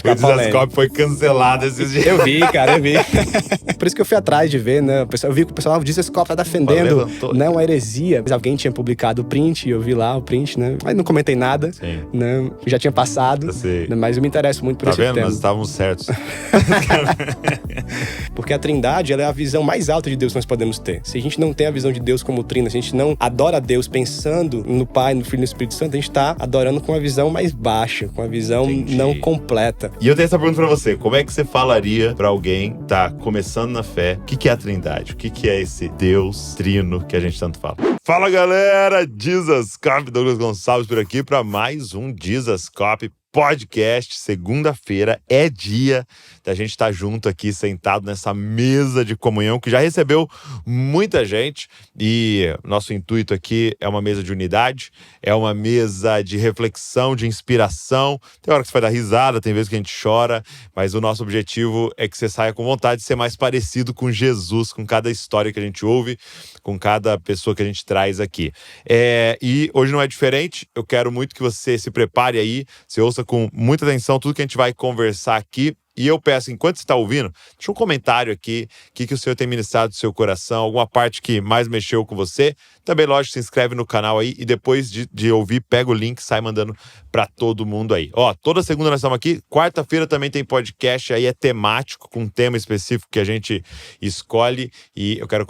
O Dizascope foi cancelado esses dias. Eu vi, cara, eu vi. Por isso que eu fui atrás de ver, né? Eu vi que o pessoal, o Dizascope tá defendendo, não, uma heresia. Mas alguém tinha publicado o print, e eu vi lá o print, né? Mas não comentei nada, Sim. né? Já tinha passado, né? Mas eu me interesso muito por esse tema. Tá vendo? Nós estávamos certos. Porque a Trindade, ela é a visão mais alta de Deus que nós podemos ter. Se a gente não tem a visão de Deus como trina, se a gente não adora a Deus pensando no Pai, no Filho e no Espírito Santo, a gente tá adorando com uma visão mais baixa, com uma visão não completa. E eu tenho essa pergunta pra você. Como é que você falaria pra alguém que tá começando na fé, o que é a Trindade? O que é esse Deus trino que a gente tanto fala? Fala, galera! Dizascope, Douglas Gonçalves por aqui pra mais um Dizascope Podcast. Segunda-feira é dia da gente estar junto aqui, sentado nessa mesa de comunhão que já recebeu muita gente, e nosso intuito aqui é uma mesa de unidade, é uma mesa de reflexão, de inspiração. Tem hora que você vai dar risada, tem vezes que a gente chora, mas o nosso objetivo é que você saia com vontade de ser mais parecido com Jesus, com cada história que a gente ouve, com cada pessoa que a gente traz aqui. E hoje não é diferente. Eu quero muito que você se prepare aí, se ouça com muita atenção tudo que a gente vai conversar aqui. E eu peço, enquanto você está ouvindo, deixa um comentário aqui, o que o Senhor tem ministrado do seu coração, alguma parte que mais mexeu com você. Também, lógico, se inscreve no canal aí e depois de ouvir, pega o link e sai mandando para todo mundo aí. Ó, toda segunda nós estamos aqui, quarta-feira também tem podcast, aí é temático, com um tema específico que a gente escolhe, e eu quero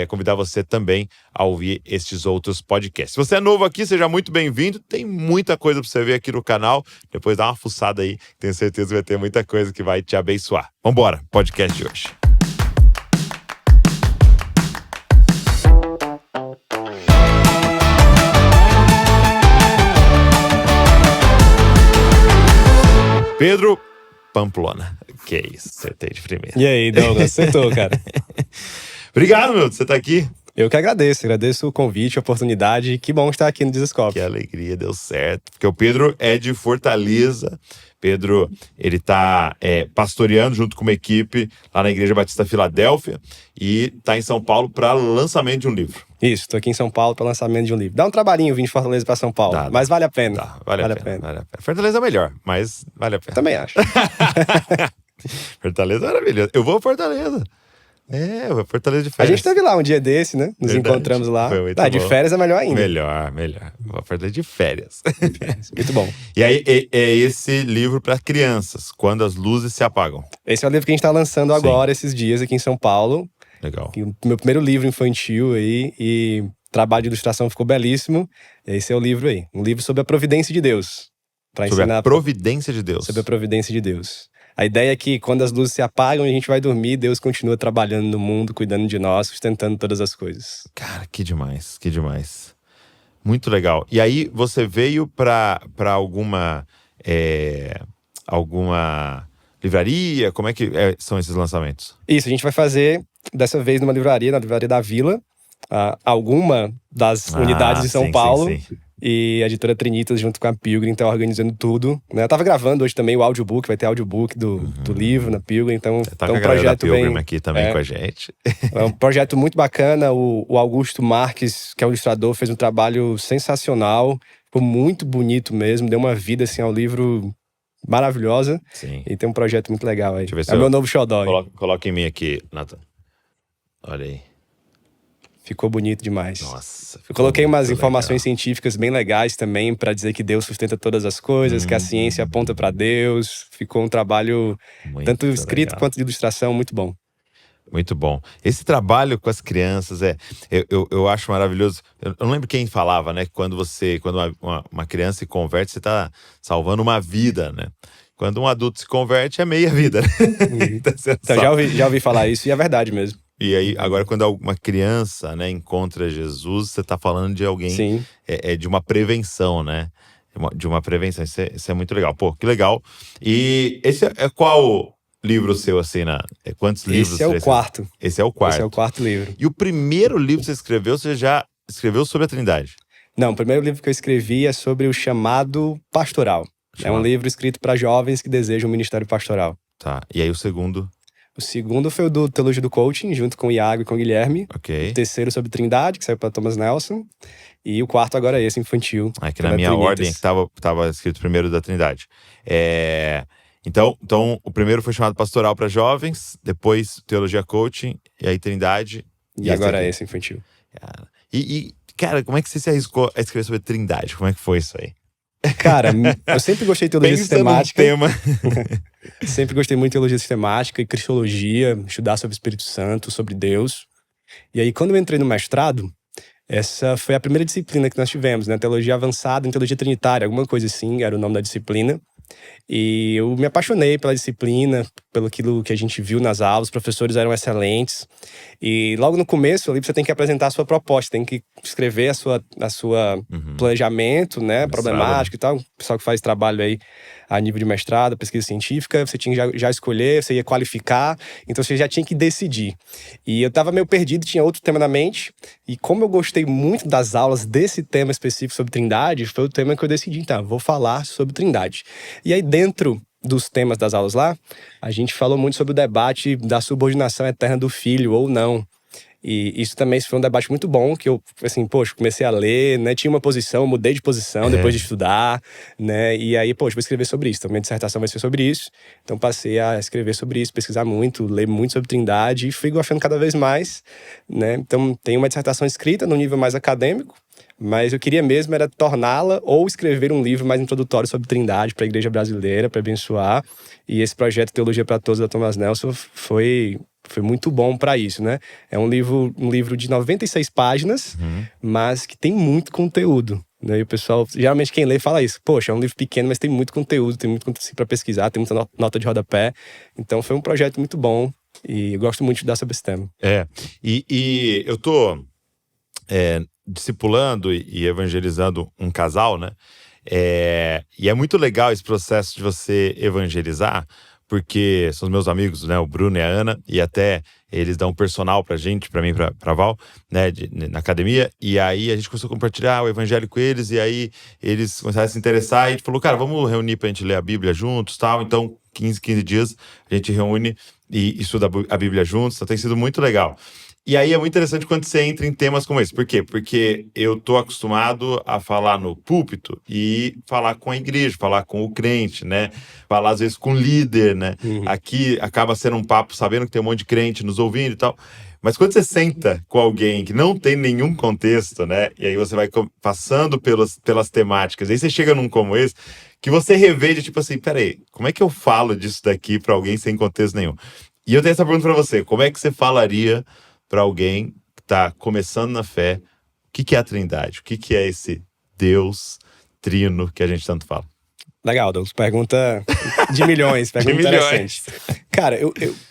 convidar você também a ouvir estes outros podcasts. Se você é novo aqui, seja muito bem-vindo, tem muita coisa para você ver aqui no canal, depois dá uma fuçada aí, tenho certeza que vai ter muita coisa que vai te abençoar. Vambora, podcast de hoje. Pedro Pamplona. Que isso, acertei de primeira. E aí, Douglas, acertou, cara. Obrigado, meu, você tá aqui. Eu que agradeço o convite, a oportunidade. Que bom estar aqui no Dizascope. Que alegria, deu certo. Porque o Pedro é de Fortaleza. Pedro, ele tá pastoreando junto com uma equipe lá na Igreja Batista Filadélfia e tá em São Paulo para lançamento de um livro. Isso, tô aqui em São Paulo para lançamento de um livro. Dá um trabalhinho vir de Fortaleza para São Paulo, mas vale a pena. Vale a pena. Fortaleza é melhor, mas vale a pena. Também acho. Fortaleza é maravilhoso. Eu vou a Fortaleza. Eu vou a Fortaleza de férias. A gente esteve lá um dia desse, né? Nos encontramos lá. Foi muito bom. De férias é melhor ainda. Melhor. Vou a Fortaleza de férias. Muito bom. E aí, é esse livro para crianças, Quando as Luzes se Apagam. Esse é o livro que a gente tá lançando agora, esses dias aqui em São Paulo. Legal. O meu primeiro livro infantil aí, e o trabalho de ilustração ficou belíssimo. Esse é o livro aí. Um livro sobre a providência de Deus. Sobre a providência de Deus. Sobre a providência de Deus. A ideia é que quando as luzes se apagam e a gente vai dormir, Deus continua trabalhando no mundo, cuidando de nós, sustentando todas as coisas. Cara, que demais, que demais. Muito legal. E aí, você veio para alguma livraria? Como é que são esses lançamentos? Isso, a gente vai fazer dessa vez numa livraria, na Livraria da Vila, alguma das unidades de São Paulo. Sim. E a editora Trinitas, junto com a Pilgrim, tá organizando tudo, né? Eu tava gravando hoje também o audiobook, vai ter audiobook do livro na Pilgrim, então tá um projeto da Pilgrim bem aqui também com a gente. É um projeto muito bacana. O Augusto Marques, que é o ilustrador, fez um trabalho sensacional, ficou muito bonito mesmo, deu uma vida assim ao livro maravilhosa. Sim. E tem um projeto muito legal aí. Deixa eu ver se meu novo xodó. Coloca em mim aqui, Nathan. Olha aí. Ficou bonito demais. Nossa. Eu coloquei umas informações científicas bem legais também para dizer que Deus sustenta todas as coisas, que a ciência aponta para Deus. Ficou um trabalho muito tanto escrito legal, quanto de ilustração muito bom. Muito bom. Esse trabalho com as crianças eu acho maravilhoso. Eu não lembro quem falava, né? Quando uma criança se converte, você está salvando uma vida, né? Quando um adulto se converte, é meia vida, né? Então, já ouvi falar isso e é verdade mesmo. E aí, agora, quando uma criança, né, encontra Jesus, você está falando de alguém, Sim. De uma prevenção, né? De uma prevenção. Isso é muito legal. Pô, que legal. E esse é qual livro seu, assim, quantos livros? Esse é o quarto. Esse é o quarto. Esse é o quarto livro. E o primeiro livro que você já escreveu sobre a Trindade? Não, o primeiro livro que eu escrevi é sobre o chamado pastoral. É um livro escrito para jovens que desejam um ministério pastoral. Tá. E aí o segundo? O segundo foi o do Teologia do Coaching, junto com o Iago e com o Guilherme. Ok. O terceiro sobre Trindade, que saiu para Thomas Nelson. E o quarto agora é esse, infantil. Aqui na minha ordem que tava escrito primeiro da Trindade. Então, o primeiro foi chamado Pastoral para Jovens, depois Teologia Coaching, e aí Trindade. E agora é esse infantil. Cara. Cara, como é que você se arriscou a escrever sobre Trindade? Como é que foi isso aí? Cara, eu sempre gostei de teologia sistemática. Tema. Sempre gostei muito de teologia sistemática e cristologia, estudar sobre o Espírito Santo, sobre Deus. E aí, quando eu entrei no mestrado, essa foi a primeira disciplina que nós tivemos, né? Teologia avançada em teologia trinitária, alguma coisa assim, era o nome da disciplina. E eu me apaixonei pela disciplina, pelo aquilo que a gente viu nas aulas, os professores eram excelentes. E logo no começo ali você tem que apresentar a sua proposta, tem que escrever a sua planejamento, né, problemático e tal. O pessoal que faz trabalho aí a nível de mestrado, pesquisa científica, você tinha que já escolher, você ia qualificar, então você já tinha que decidir. E eu tava meio perdido, tinha outro tema na mente, e como eu gostei muito das aulas desse tema específico sobre Trindade, foi o tema que eu decidi, então, vou falar sobre Trindade. E aí dentro dos temas das aulas lá, a gente falou muito sobre o debate da subordinação eterna do filho ou não. E isso também foi um debate muito bom, que eu, assim, poxa, comecei a ler, né? Tinha uma posição, mudei de posição depois de estudar, né? E aí, poxa, vou escrever sobre isso. Então, minha dissertação vai ser sobre isso. Então, passei a escrever sobre isso, pesquisar muito, ler muito sobre Trindade e fui gostando cada vez mais, né? Então, tenho uma dissertação escrita no nível mais acadêmico, mas eu queria mesmo era torná-la ou escrever um livro mais introdutório sobre Trindade para a igreja brasileira, para abençoar. E esse projeto Teologia para Todos, da Thomas Nelson, foi muito bom para isso, né? É um livro de 96 páginas, mas que tem muito conteúdo, né? E o pessoal, geralmente quem lê fala isso. Poxa, é um livro pequeno, mas tem muito conteúdo assim, para pesquisar, tem muita nota de rodapé. Então foi um projeto muito bom e eu gosto muito de estudar sobre esse tema. E eu tô discipulando e evangelizando um casal, né? E é muito legal esse processo de você evangelizar, porque são os meus amigos, né, o Bruno e a Ana, e até eles dão um personal pra gente, pra mim, pra Val, né, na academia, e aí a gente começou a compartilhar o evangelho com eles, e aí eles começaram a se interessar, e a gente falou, cara, vamos reunir pra gente ler a Bíblia juntos, tal, então 15 dias a gente reúne e estuda a Bíblia juntos, então tem sido muito legal. E aí é muito interessante quando você entra em temas como esse. Por quê? Porque eu tô acostumado a falar no púlpito e falar com a igreja, falar com o crente, né? Falar às vezes com o líder, né? Aqui acaba sendo um papo sabendo que tem um monte de crente nos ouvindo e tal. Mas quando você senta com alguém que não tem nenhum contexto, né? E aí você vai passando pelas temáticas, aí você chega num como esse, que você revê de tipo assim, peraí, como é que eu falo disso daqui pra alguém sem contexto nenhum? E eu tenho essa pergunta pra você, como é que você falaria para alguém que está começando na fé, o que é a Trindade? O que é esse Deus trino que a gente tanto fala? Legal, Douglas. Pergunta de milhões, pergunta interessante. Cara,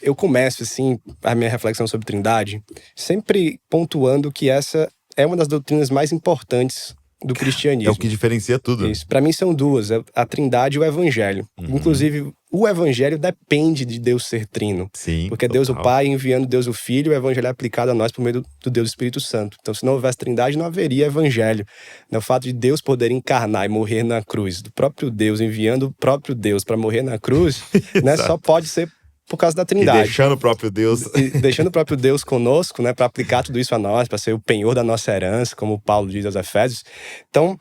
eu começo, assim, a minha reflexão sobre Trindade, sempre pontuando que essa é uma das doutrinas mais importantes do cristianismo. É o que diferencia tudo. Isso. Para mim são duas, a Trindade e o Evangelho. Inclusive, o Evangelho depende de Deus ser trino. Sim, porque Deus o Pai enviando Deus o Filho, o Evangelho é aplicado a nós por meio do Deus Espírito Santo. Então, se não houvesse Trindade, não haveria Evangelho. O fato de Deus poder encarnar e morrer na cruz, do próprio Deus enviando o próprio Deus para morrer na cruz, né, só pode ser por causa da Trindade. E deixando o próprio Deus. Deixando o próprio Deus conosco, né, para aplicar tudo isso a nós, para ser o penhor da nossa herança, como Paulo diz aos Efésios. Então,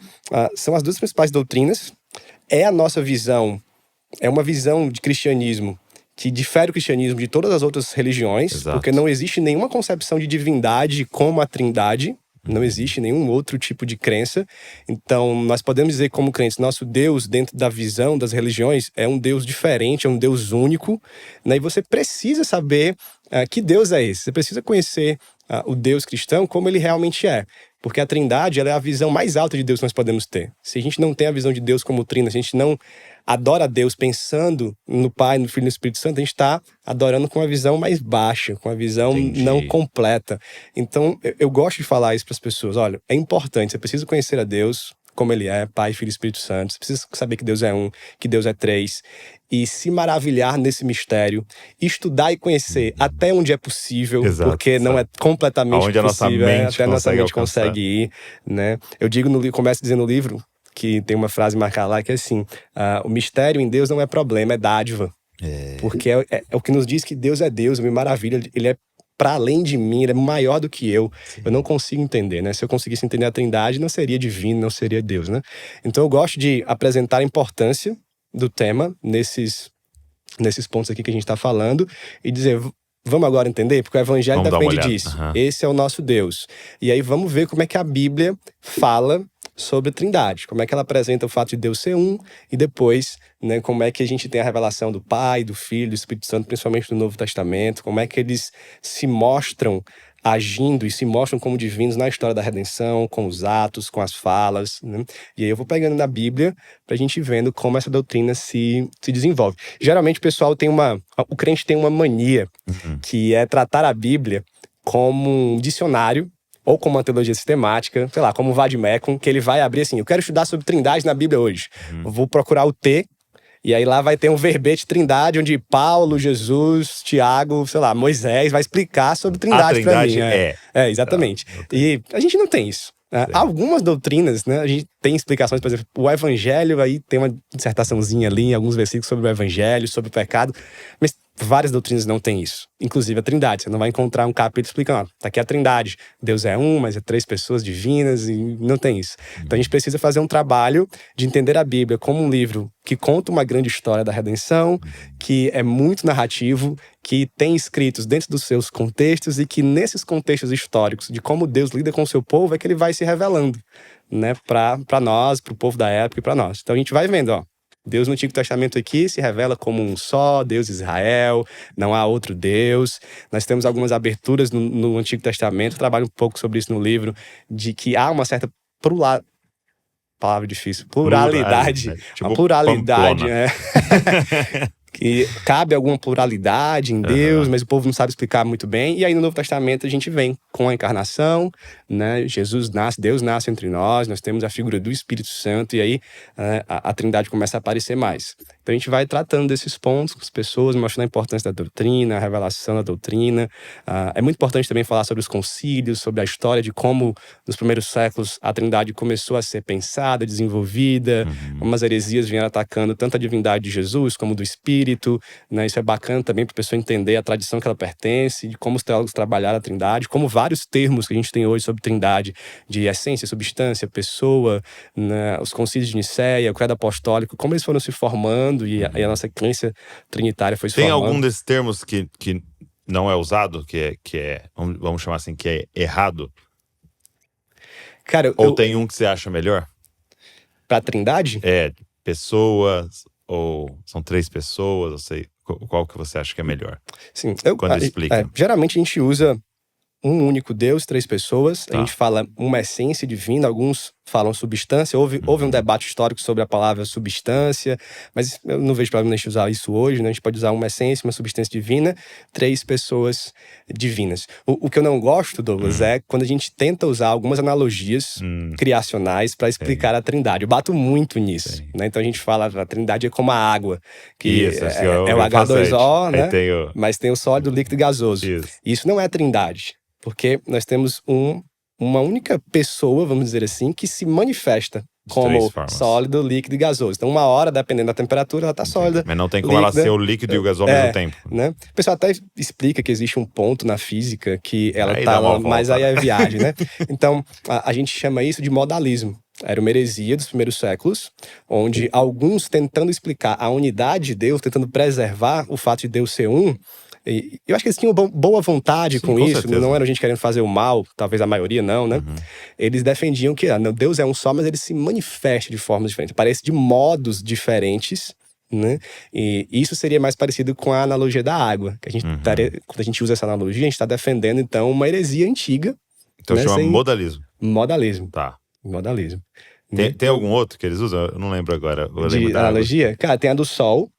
são as duas principais doutrinas. É a nossa visão, é uma visão de cristianismo que difere o cristianismo de todas as outras religiões, Exato. Porque não existe nenhuma concepção de divindade como a Trindade. Não existe nenhum outro tipo de crença. Então, nós podemos dizer como crentes, nosso Deus, dentro da visão das religiões, é um Deus diferente, é um Deus único, né? E você precisa saber que Deus é esse. Você precisa conhecer o Deus cristão como ele realmente é. Porque a Trindade, ela é a visão mais alta de Deus que nós podemos ter. Se a gente não tem a visão de Deus como trino, se a gente não adora a Deus pensando no Pai, no Filho e no Espírito Santo, a gente está adorando com uma visão mais baixa, com uma visão não completa. Então, eu gosto de falar isso para as pessoas. Olha, é importante, você precisa conhecer a Deus como ele é, Pai, Filho e Espírito Santo. Você precisa saber que Deus é um, que Deus é três. E se maravilhar nesse mistério, estudar e conhecer até onde é possível, porque não é completamente onde possível, até a nossa mente consegue ir, né? Eu digo começo dizendo no livro, que tem uma frase marcada lá que é assim, o mistério em Deus não é problema, é dádiva. Porque é o que nos diz que Deus é Deus, me maravilha, ele é para além de mim, ele é maior do que eu. Sim. Eu não consigo entender, né? Se eu conseguisse entender a Trindade, não seria divino, não seria Deus, né? Então eu gosto de apresentar a importância do tema nesses nesses pontos aqui que a gente está falando e dizer, vamos agora entender? Porque o evangelho depende disso. Esse é o nosso Deus. E aí vamos ver como é que a Bíblia fala sobre a Trindade. Como é que ela apresenta o fato de Deus ser um e depois, né, como é que a gente tem a revelação do Pai, do Filho, do Espírito Santo, principalmente no Novo Testamento. Como é que eles se mostram agindo e se mostram como divinos na história da redenção, com os atos, com as falas, né? E aí eu vou pegando na Bíblia pra gente ir vendo como essa doutrina se desenvolve. Geralmente o pessoal o crente tem uma mania, que é tratar a Bíblia como um dicionário, ou como uma teologia sistemática, sei lá, como o Vadmecum, que ele vai abrir assim, eu quero estudar sobre trindade na Bíblia hoje. Eu vou procurar o T, e aí lá vai ter um verbete trindade, onde Paulo, Jesus, Tiago, sei lá, Moisés vai explicar sobre trindade pra mim. Exatamente. E a gente não tem isso. Algumas doutrinas, né, a gente tem explicações, por exemplo, o Evangelho, aí tem uma dissertaçãozinha ali, em alguns versículos sobre o Evangelho, sobre o pecado, mas várias doutrinas não têm isso, inclusive a Trindade. Você não vai encontrar um capítulo explicando, tá aqui a Trindade, Deus é um, mas é 3 pessoas divinas, e não tem isso. Então a gente precisa fazer um trabalho de entender a Bíblia como um livro que conta uma grande história da redenção, que é muito narrativo, que tem escritos dentro dos seus contextos e que nesses contextos históricos de como Deus lida com o seu povo é que ele vai se revelando, né, para nós, para o povo da época e para nós. Então a gente vai vendo, ó, Deus no Antigo Testamento aqui se revela como um só, Deus Israel, não há outro Deus. Nós temos algumas aberturas no Antigo Testamento, trabalho um pouco sobre isso no livro, de que há uma certa palavra difícil, pluralidade. Tipo uma pluralidade, que cabe alguma pluralidade em Deus, mas o povo não sabe explicar muito bem. E aí no Novo Testamento a gente vem com a encarnação, né? Jesus nasce, Deus nasce entre nós temos a figura do Espírito Santo, e aí a Trindade começa a aparecer mais. Então a gente vai tratando desses pontos com as pessoas, mostrando a importância da doutrina, a revelação da doutrina. É muito importante também falar sobre os concílios, sobre a história de como nos primeiros séculos a Trindade começou a ser pensada, desenvolvida, como as heresias vieram atacando tanto a divindade de Jesus como do Espírito, né? Isso é bacana também para a pessoa entender a tradição que ela pertence, de como os teólogos trabalharam a Trindade, como vários termos que a gente tem hoje sobre Trindade, de essência, substância, pessoa, né? Os concílios de Nicéia, o credo apostólico, como eles foram se formando e a nossa crença trinitária foi se formando. Tem algum desses termos que não é usado, que é vamos chamar assim, que é errado? Cara, ou tem um que você acha melhor? Pra Trindade? Pessoas, ou são 3 pessoas, não sei. Qual que você acha que é melhor? Sim. Quando explica. Geralmente a gente usa um único Deus, 3 pessoas. A gente fala uma essência divina, alguns falam substância. Houve um debate histórico sobre a palavra substância, mas eu não vejo problema a gente usar isso hoje, né? A gente pode usar uma essência, uma substância divina, 3 pessoas divinas. O que eu não gosto, Douglas, é quando a gente tenta usar algumas analogias criacionais para explicar a Trindade. Eu bato muito nisso, né? Então a gente fala a Trindade é como a água, que é o H2O, né? Mas tem o sólido, líquido e gasoso. Isso não é Trindade. Porque nós temos uma única pessoa, vamos dizer assim, que se manifesta como sólido, líquido e gasoso. Então, uma hora, dependendo da temperatura, ela tá sólida. Mas não tem como ela ser o líquido e o gasoso ao mesmo tempo. Né? O pessoal até explica que existe um ponto na física que ela aí tá lá, mas aí é viagem, né? Então, a gente chama isso de modalismo. Era uma heresia dos primeiros séculos, onde alguns tentando explicar a unidade de Deus, tentando preservar o fato de Deus ser um. E eu acho que eles tinham boa vontade com isso, certeza. Não era gente querendo fazer o mal, talvez a maioria não, né? Eles defendiam que Deus é um só, mas ele se manifesta de formas diferentes, aparece de modos diferentes, né? E isso seria mais parecido com a analogia da água, que a gente quando a gente usa essa analogia, a gente está defendendo então uma heresia antiga. Então chama modalismo. Modalismo. Tá. Modalismo. Tem algum outro que eles usam? Eu não lembro agora. De analogia? Cara, tem a do Sol.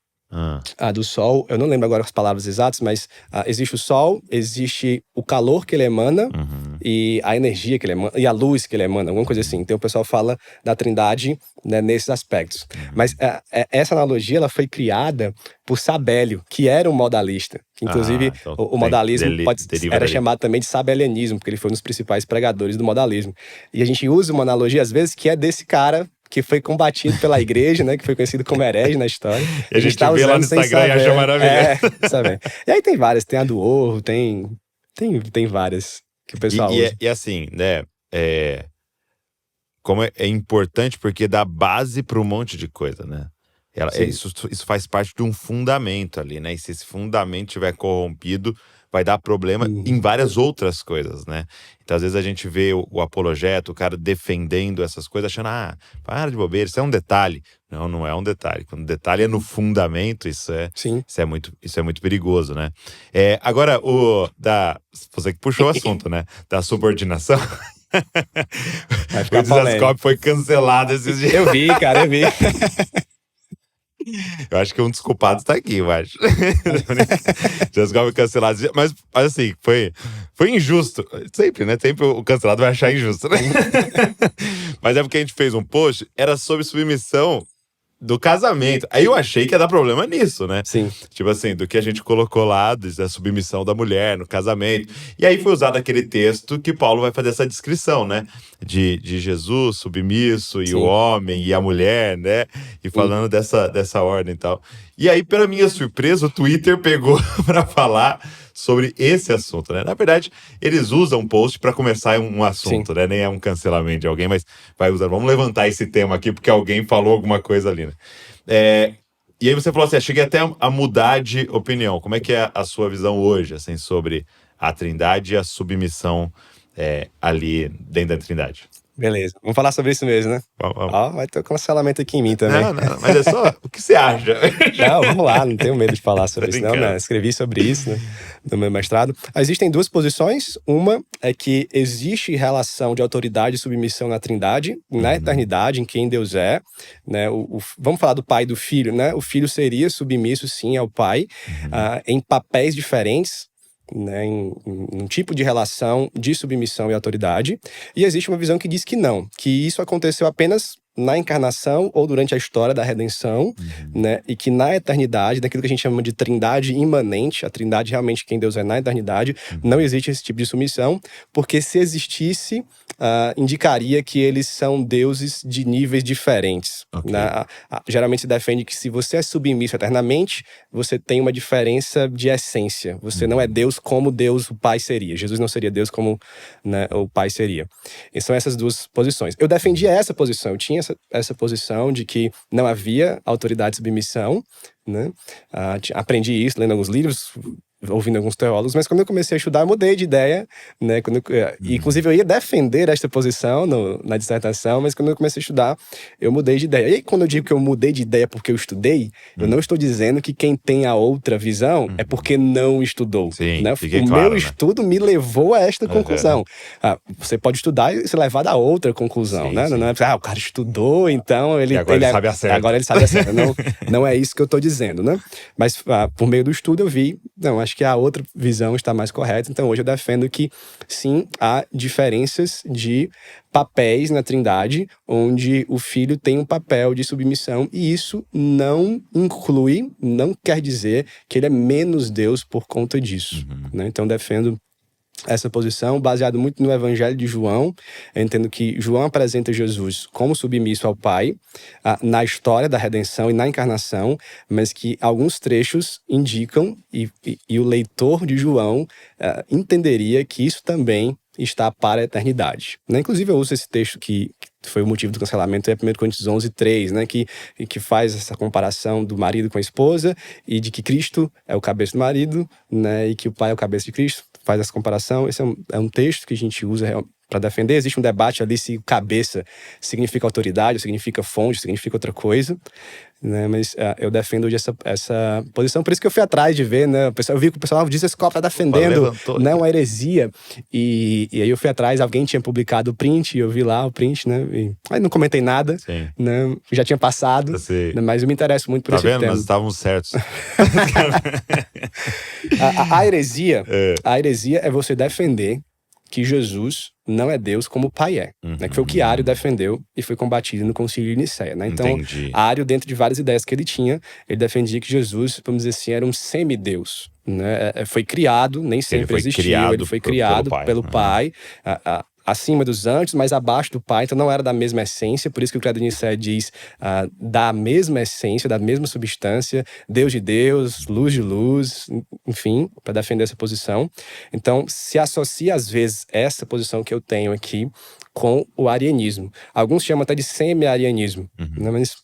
A do Sol, eu não lembro agora as palavras exatas, mas existe o Sol, existe o calor que ele emana e a energia que ele emana, e a luz que ele emana, alguma coisa assim. Então o pessoal fala da Trindade, né, nesses aspectos. Mas essa analogia ela foi criada por Sabélio, que era um modalista. Que, inclusive, então o modalismo era chamado também de sabelianismo, porque ele foi um dos principais pregadores do modalismo. E a gente usa uma analogia, às vezes, que é desse cara que foi combatido pela igreja, né? Que foi conhecido como herege na história. E a gente tá vê lá no Instagram e acha maravilhoso. Sabe? E aí tem várias, tem a do Orro, tem várias que o pessoal usa. E assim, né? Como é importante porque dá base para um monte de coisa, né? Isso faz parte de um fundamento ali, né? E se esse fundamento estiver corrompido, vai dar problema em várias outras coisas, né? Então, às vezes, a gente vê o apologeta, o cara defendendo essas coisas, achando, para de bobeira, isso é um detalhe. Não, não é um detalhe. Quando o detalhe é no fundamento, isso é muito perigoso, né? Agora, você que puxou o assunto, né? Da subordinação. Vai ficar o Dizascope foi cancelado esses dias. Eu vi, cara, eu vi. Eu acho que um dos culpados tá aqui, eu acho. Dizascope cancelado. Mas assim, foi injusto. Sempre, né? Sempre o cancelado vai achar injusto, né? Mas é porque a gente fez um post, era sobre submissão do casamento. Aí eu achei que ia dar problema nisso, né? Sim. Tipo assim, do que a gente colocou lá, da submissão da mulher no casamento. E aí foi usado aquele texto que Paulo vai fazer essa descrição, né? De Jesus submisso, e o homem, e a mulher, né? E falando dessa ordem e tal. E aí, pela minha surpresa, o Twitter pegou pra falar sobre esse assunto, né? Na verdade, eles usam um post para começar um assunto, né? Nem é um cancelamento de alguém, mas vai usar. Vamos levantar esse tema aqui porque alguém falou alguma coisa ali, né? E aí você falou assim, cheguei até a mudar de opinião. Como é que é a sua visão hoje, assim, sobre a Trindade e a submissão ali dentro da Trindade? Beleza, vamos falar sobre isso mesmo, né? Vamos. Vai ter um cancelamento aqui em mim também. Não, mas é só o que você acha. Não, vamos lá, não tenho medo de falar sobre isso, não, né? Escrevi sobre isso, né, no meu mestrado. Existem duas posições. Uma é que existe relação de autoridade e submissão na Trindade, na eternidade, em quem Deus é, né? Vamos falar do pai e do filho, né? O filho seria submisso, sim, ao pai, em papéis diferentes, né, em um tipo de relação de submissão e autoridade. E existe uma visão que diz que não, que isso aconteceu apenas na encarnação ou durante a história da redenção, né? E que na eternidade, daquilo que a gente chama de trindade imanente, a trindade realmente quem Deus é na eternidade, não existe esse tipo de submissão, porque se existisse, indicaria que eles são deuses de níveis diferentes. Né? Geralmente se defende que se você é submisso eternamente, você tem uma diferença de essência. Você não é Deus como Deus o Pai seria. Jesus não seria Deus como, né, o Pai seria. E são essas duas posições. Eu defendia essa posição, eu tinha essa posição de que não havia autoridade e submissão, né? Aprendi isso lendo alguns livros, ouvindo alguns teólogos, mas quando eu comecei a estudar, eu mudei de ideia, né? Inclusive, eu ia defender esta posição na dissertação, mas quando eu comecei a estudar, eu mudei de ideia. E aí, quando eu digo que eu mudei de ideia porque eu estudei, eu não estou dizendo que quem tem a outra visão é porque não estudou. Sim, né? fique O claro, meu né? estudo me levou a esta conclusão. Você pode estudar e se levar a outra conclusão, Sim, né? sim. Não é o cara estudou, então ele... E agora ele sabe a certa. Agora ele sabe a certa. Não é isso que eu estou dizendo, né? Mas por meio do estudo eu vi, acho que a outra visão está mais correta. Então hoje eu defendo que sim, há diferenças de papéis na Trindade, onde o filho tem um papel de submissão, e isso não quer dizer que ele é menos Deus por conta disso. Né? Então defendo essa posição, baseado muito no Evangelho de João. Eu entendo que João apresenta Jesus como submisso ao Pai, na história da redenção e na encarnação, mas que alguns trechos indicam, e o leitor de João entenderia que isso também está para a eternidade. Né? Inclusive, eu uso esse texto que foi o motivo do cancelamento, é 1 Coríntios 11:3, né? que faz essa comparação do marido com a esposa, e de que Cristo é o cabeça do marido, né? E que o pai é o cabeça de Cristo. Faz essa comparação. Esse é um texto que a gente usa para defender. Existe um debate ali se cabeça significa autoridade, significa fonte, significa outra coisa, né? Mas eu defendo hoje essa posição. Por isso que eu fui atrás de ver, né? Eu vi que o pessoal diz que esse copo está defendendo não a heresia. E aí eu fui atrás, alguém tinha publicado o print, e eu vi lá o print, né? Aí não comentei nada, né? Já tinha passado, né? Mas eu me interesso muito por esse tema. Nós estávamos certos. A heresia é você defender que Jesus não é Deus como o Pai é, né? Que foi o que Ário defendeu e foi combatido no Concílio de Nicéia, né? Então, Ário, dentro de várias ideias que ele tinha, ele defendia que Jesus, vamos dizer assim, era um semideus, né? Foi criado, nem sempre existiu, ele foi criado pelo Pai, acima dos anjos, mas abaixo do Pai, então não era da mesma essência. Por isso que o Credo de Nicéia diz da mesma essência, da mesma substância, Deus de Deus, luz de luz, enfim, para defender essa posição. Então, se associa às vezes essa posição que eu tenho aqui com o arianismo. Alguns chamam até de semi-arianismo, né? Mas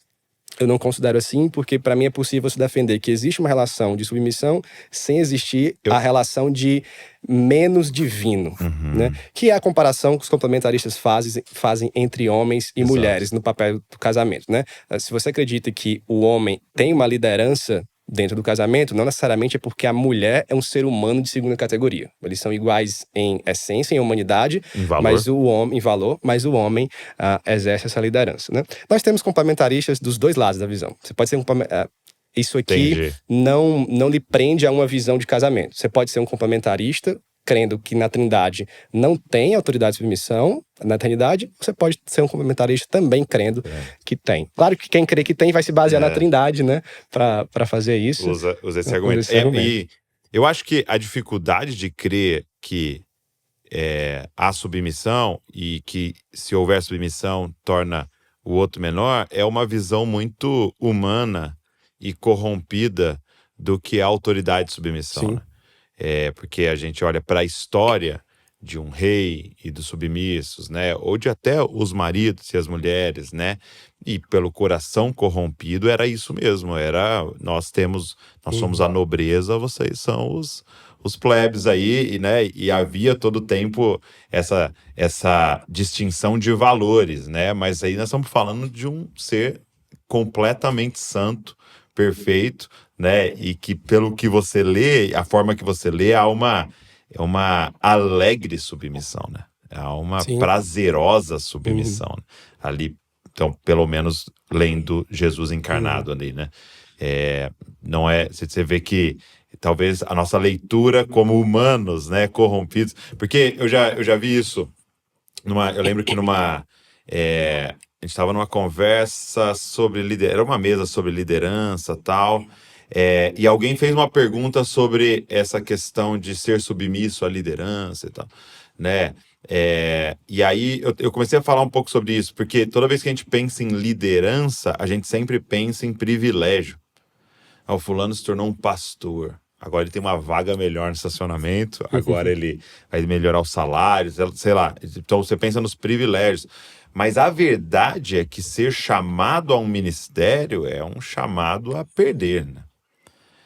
Eu não considero assim, porque para mim é possível se defender que existe uma relação de submissão sem existir a relação de menos divino, né? Que é a comparação que os complementaristas fazem entre homens e mulheres no papel do casamento, né? Se você acredita que o homem tem uma liderança dentro do casamento, não necessariamente é porque a mulher é um ser humano de segunda categoria. Eles são iguais em essência, em humanidade, Em valor. mas o homem, em valor, mas o homem exerce essa liderança, né? Nós temos complementaristas dos dois lados da visão. Você pode ser isso aqui não lhe prende a uma visão de casamento. Você pode ser um complementarista crendo que na Trindade não tem autoridade de submissão na eternidade, você pode ser um complementarista também crendo que tem. Claro que quem crê que tem vai se basear na Trindade, né? Pra fazer isso. Usa esse argumento. E eu acho que a dificuldade de crer que há submissão e que se houver submissão torna o outro menor é uma visão muito humana e corrompida do que é a autoridade de submissão, né? Porque a gente olha para a história de um rei e dos submissos, né? Ou de até os maridos e as mulheres, né? E pelo coração corrompido era isso mesmo. Nós somos a nobreza, vocês são os plebes aí, né? E havia todo o tempo essa distinção de valores, né? Mas aí nós estamos falando de um ser completamente santo, perfeito, né? E que pelo que você lê, a forma que você lê, é uma alegre submissão, né? É uma prazerosa submissão, né? Ali, então, pelo menos lendo Jesus encarnado ali, né? Não é, você vê que talvez a nossa leitura como humanos, né, corrompidos, porque eu já vi isso eu lembro que a gente estava numa conversa sobre era uma mesa sobre liderança e tal, e alguém fez uma pergunta sobre essa questão de ser submisso à liderança e tal, né? E aí eu comecei a falar um pouco sobre isso, porque toda vez que a gente pensa em liderança, a gente sempre pensa em privilégio. O fulano se tornou um pastor. Agora ele tem uma vaga melhor no estacionamento, agora ele vai melhorar os salários, sei lá. Então você pensa nos privilégios. Mas a verdade é que ser chamado a um ministério é um chamado a perder, né?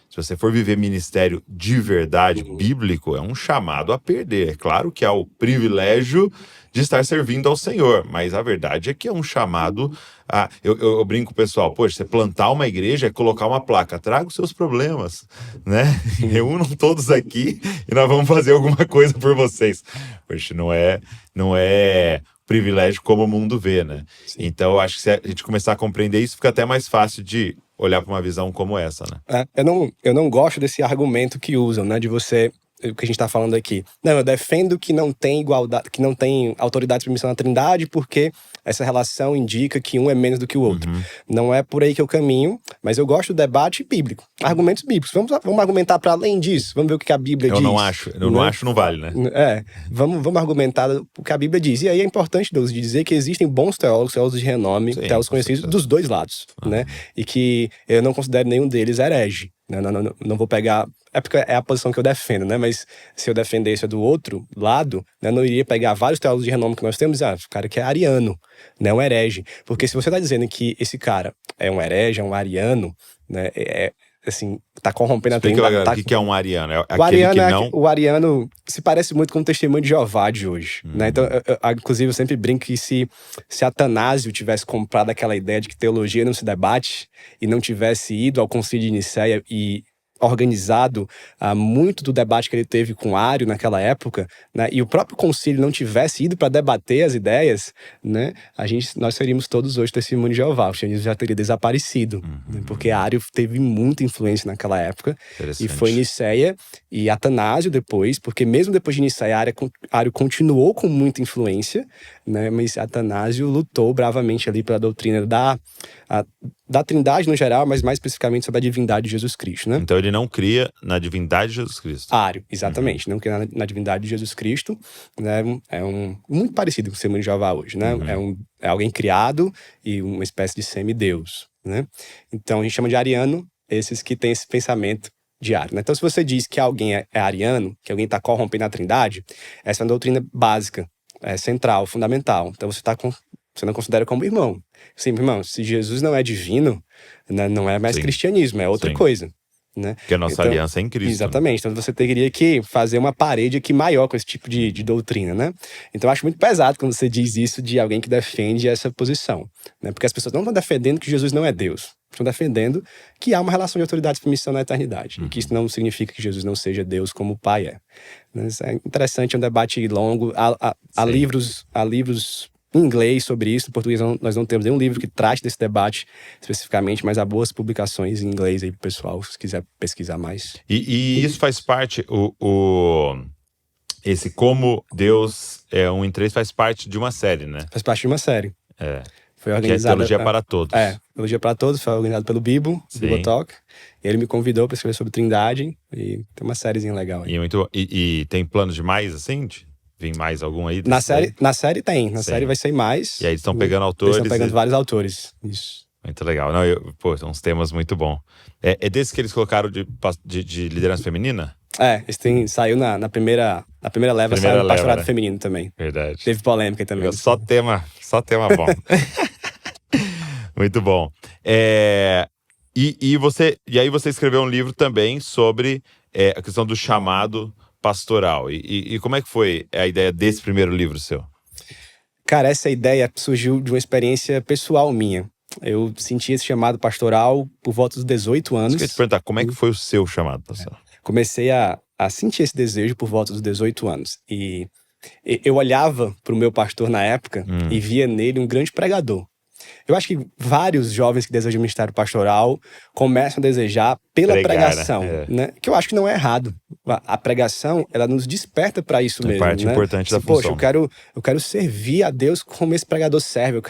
Se você for viver ministério de verdade, bíblico, é um chamado a perder. É claro que há o privilégio de estar servindo ao Senhor, mas a verdade é que é um chamado a... Eu brinco com o pessoal, poxa, você plantar uma igreja é colocar uma placa, traga os seus problemas, né? Reúnam todos aqui e nós vamos fazer alguma coisa por vocês. Poxa, não é privilégio como o mundo vê, né? Sim. Então, eu acho que se a gente começar a compreender isso, fica até mais fácil de olhar para uma visão como essa, né? Eu não gosto desse argumento que usam, né? De você, o que a gente está falando aqui. Não, eu defendo que não tem igualdade, que não tem autoridade de submissão na Trindade, porque essa relação indica que um é menos do que o outro. Não é por aí que eu caminho, mas eu gosto do debate bíblico. Argumentos bíblicos. Vamos argumentar para além disso. Vamos ver o que a Bíblia diz. Eu não acho, não vale, né? Vamos argumentar o que a Bíblia diz. E aí é importante, Deus, de dizer que existem bons teólogos de renome, teólogos conhecidos dos dois lados, né? E que eu não considero nenhum deles herege. Não vou pegar... É porque é a posição que eu defendo, né? Mas se eu defendesse a do outro lado, né, eu não iria pegar vários teólogos de renome que nós temos e o cara que é ariano, né? Um herege. Porque se você está dizendo que esse cara é um herege, é um ariano, né? Assim, tá corrompendo a Trindade. O que é um ariano? O ariano se parece muito com o testemunho de Jeová de hoje, né? Então, inclusive, eu sempre brinco que se Atanásio tivesse comprado aquela ideia de que teologia não se debate e não tivesse ido ao concílio de Nicéia e organizado muito do debate que ele teve com Ário naquela época, né, e o próprio concílio não tivesse ido para debater as ideias, né, nós seríamos todos hoje testemunho de Jeová. O cristianismo já teria desaparecido, né, porque Ário teve muita influência naquela época, e foi Nicéia e Atanásio depois, porque mesmo depois de Nicéia, Ário continuou com muita influência, né, mas Atanásio lutou bravamente ali pela doutrina da Trindade no geral, mas mais especificamente sobre a divindade de Jesus Cristo, né? Então ele não cria na divindade de Jesus Cristo. Ário, exatamente. Não cria na divindade de Jesus Cristo, né? Muito parecido com o testemunho de Jeová hoje, né? É alguém criado e uma espécie de semideus, né? Então a gente chama de ariano esses que têm esse pensamento de Ário, né? Então se você diz que alguém é ariano, que alguém está corrompendo a Trindade, essa é uma doutrina básica, central, fundamental. Então você está Você não considera como irmão. Sim, irmão, se Jesus não é divino, né, não é mais Sim. cristianismo, é outra Sim. coisa. Né? Porque a nossa aliança é em Cristo. Exatamente. Então você teria que fazer uma parede aqui maior com esse tipo de doutrina, né? Então eu acho muito pesado quando você diz isso de alguém que defende essa posição, né? Porque as pessoas não estão defendendo que Jesus não é Deus. Estão defendendo que há uma relação de autoridade e submissão na eternidade. E que isso não significa que Jesus não seja Deus como o Pai é. Isso é interessante, é um debate longo. Há livros em inglês sobre isso. Em português nós não temos nenhum livro que trate desse debate especificamente, mas há boas publicações em inglês aí pro pessoal, se quiser pesquisar mais. E isso faz parte, esse Como Deus é um em três faz parte de uma série, né? Faz parte de uma série. Foi Que é organizada... Teologia para Todos. Teologia para Todos, foi organizado pelo Bibo, Bibo Talk. Ele me convidou para escrever sobre Trindade e tem uma sériezinha legal aí. E tem plano de mais, assim? Vem mais algum aí? Na série tem. Na série vai sair mais. E aí eles estão pegando autores. Eles estão pegando vários autores. Isso. Muito legal. Não, são uns temas muito bons. É desse que eles colocaram de liderança feminina? Saiu na primeira leva, saiu o pastorado feminino também. Verdade. Teve polêmica aí também. Só tema bom. Muito bom. E aí você escreveu um livro também sobre a questão do chamado pastoral. E como é que foi a ideia desse primeiro livro seu? Cara, essa ideia surgiu de uma experiência pessoal minha. Eu senti esse chamado pastoral por volta dos 18 anos. Eu queria te perguntar, como é que foi o seu chamado pastoral? Comecei a sentir esse desejo por volta dos 18 anos. E eu olhava para o meu pastor na época e via nele um grande pregador. Eu acho que vários jovens que desejam o ministério pastoral começam a desejar pela pregação, né? Que eu acho que não é errado. A pregação, ela nos desperta para isso mesmo, parte né? importante da função. Poxa, eu quero servir a Deus como esse pregador serve.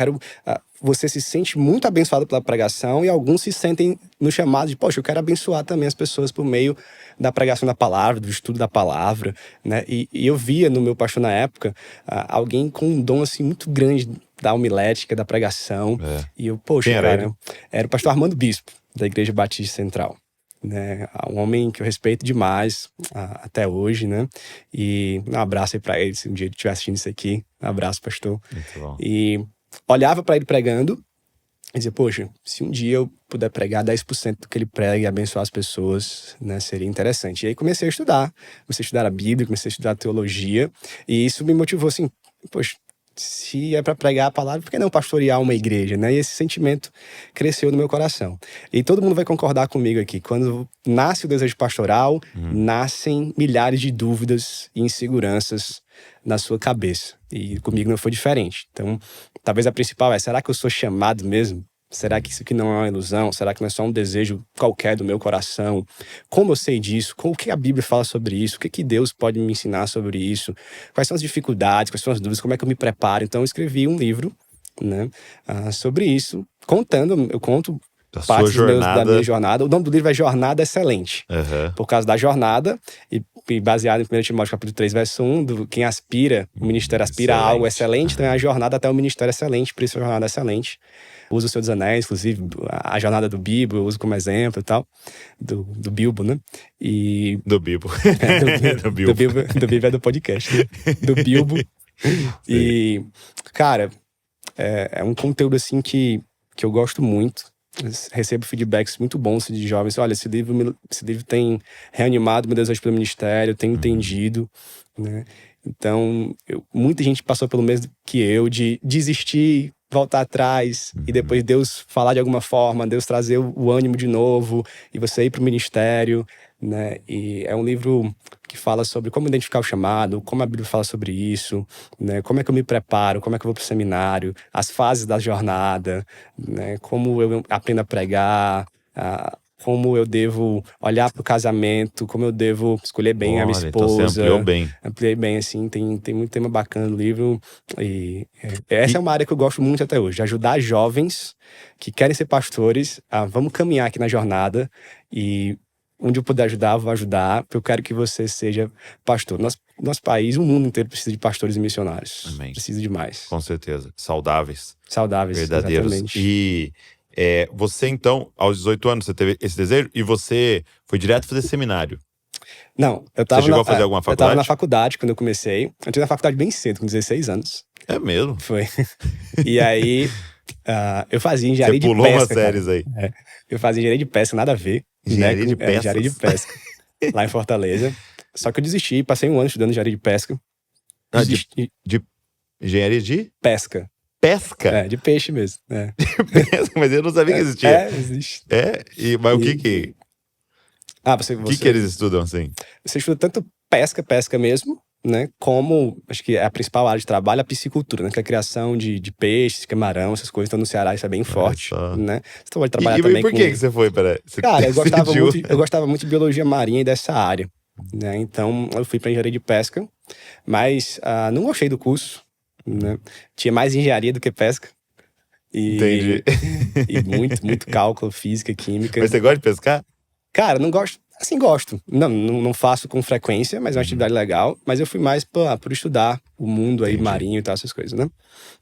Você se sente muito abençoado pela pregação e alguns se sentem no chamado de, poxa, eu quero abençoar também as pessoas por meio da pregação da palavra, do estudo da palavra, né? E eu via no meu pastor na época alguém com um dom assim muito grande da homilética, da pregação. E eu, poxa, era o pastor Armando Bispo, da Igreja Batista Central. Né? Um homem que eu respeito demais até hoje, né? E um abraço aí pra ele, se um dia ele estiver assistindo isso aqui. Um abraço, pastor. Muito bom. E olhava para ele pregando e dizia, poxa, se um dia eu puder pregar 10% do que ele prega e abençoar as pessoas, né, seria interessante. E aí comecei a estudar a Bíblia, comecei a estudar a teologia, e isso me motivou assim, poxa, se é para pregar a palavra, por que não pastorear uma igreja, né? E esse sentimento cresceu no meu coração. E todo mundo vai concordar comigo aqui, quando nasce o desejo pastoral, nascem milhares de dúvidas e inseguranças na sua cabeça. E comigo não foi diferente. Então, talvez a principal será que eu sou chamado mesmo? Será que isso aqui não é uma ilusão? Será que não é só um desejo qualquer do meu coração? Como eu sei disso? O que a Bíblia fala sobre isso? O que Deus pode me ensinar sobre isso? Quais são as dificuldades? Quais são as dúvidas? Como é que eu me preparo? Então eu escrevi um livro, né, sobre isso, eu conto partes da minha jornada. O nome do livro é Jornada Excelente. Por causa da jornada, e baseado em 1 Timóteo capítulo 3, verso 1, quem aspira, o ministério aspira a algo excelente, então é a jornada até o ministério excelente, por isso é a jornada excelente. Uso o Senhor dos Anéis, inclusive, a jornada do Bilbo, eu uso como exemplo e tal. Do Bilbo, né? Do Bilbo. Do Bilbo é do podcast. Né? Do Bilbo. E, cara, é um conteúdo, assim, que eu gosto muito. Recebo feedbacks muito bons de jovens. Olha, esse livro tem reanimado meu desejo pelo ministério, tenho entendido, né? Então, muita gente passou pelo mesmo que eu, de desistir, voltar atrás, e depois Deus falar de alguma forma, Deus trazer o ânimo de novo, e você ir para o ministério, né? E é um livro que fala sobre como identificar o chamado, como a Bíblia fala sobre isso, né? Como é que eu me preparo, como é que eu vou para o seminário, as fases da jornada, né? Como eu aprendo a pregar, como eu devo olhar para o casamento, como eu devo escolher bem a minha esposa. Então você ampliou bem. Ampliei bem, assim, tem muito tema bacana no livro. E essa é uma área que eu gosto muito até hoje, de ajudar jovens que querem ser pastores a vamos caminhar aqui na jornada, e onde eu puder ajudar, eu vou ajudar, porque eu quero que você seja pastor. Nosso país, o mundo inteiro precisa de pastores e missionários. Amém. Precisa demais. Com certeza. Saudáveis. Verdadeiros. Exatamente. E você, então, aos 18 anos, você teve esse desejo e você foi direto fazer seminário? Não, eu tava Você chegou a fazer alguma faculdade? Eu tava na faculdade quando eu comecei. Eu entrei na faculdade bem cedo, com 16 anos. É mesmo? Foi. E aí, eu fazia engenharia de Você pesca. pulou umas cara. séries aí. Eu fazia engenharia de pesca, nada a ver. Engenharia de engenharia de peças? pesca, lá em Fortaleza. Só que eu desisti, passei um ano estudando engenharia de pesca. Ah, Desisti. de engenharia de Pesca. pesca? De peixe mesmo. Pesca, mas eu não sabia que existia. Existe. Mas o que que eles estudam assim? Você estuda tanto pesca mesmo, né? Como, acho que é a principal área de trabalho, a piscicultura, né? Que é a criação de peixes, camarão, essas coisas. Então, no Ceará isso é bem forte, só. né? Você pode trabalhar E também por com... que você foi para... Cara, eu gostava muito de biologia marinha e dessa área, né? Então, eu fui para engenharia de pesca, mas não gostei do curso, né? Tinha mais engenharia do que pesca. Entendi. E muito cálculo, física, química. Mas você gosta de pescar? Cara, não gosto. Assim, gosto. Não faço com frequência, mas é uma atividade legal. Mas eu fui mais por estudar o mundo aí marinho e tal, essas coisas, né?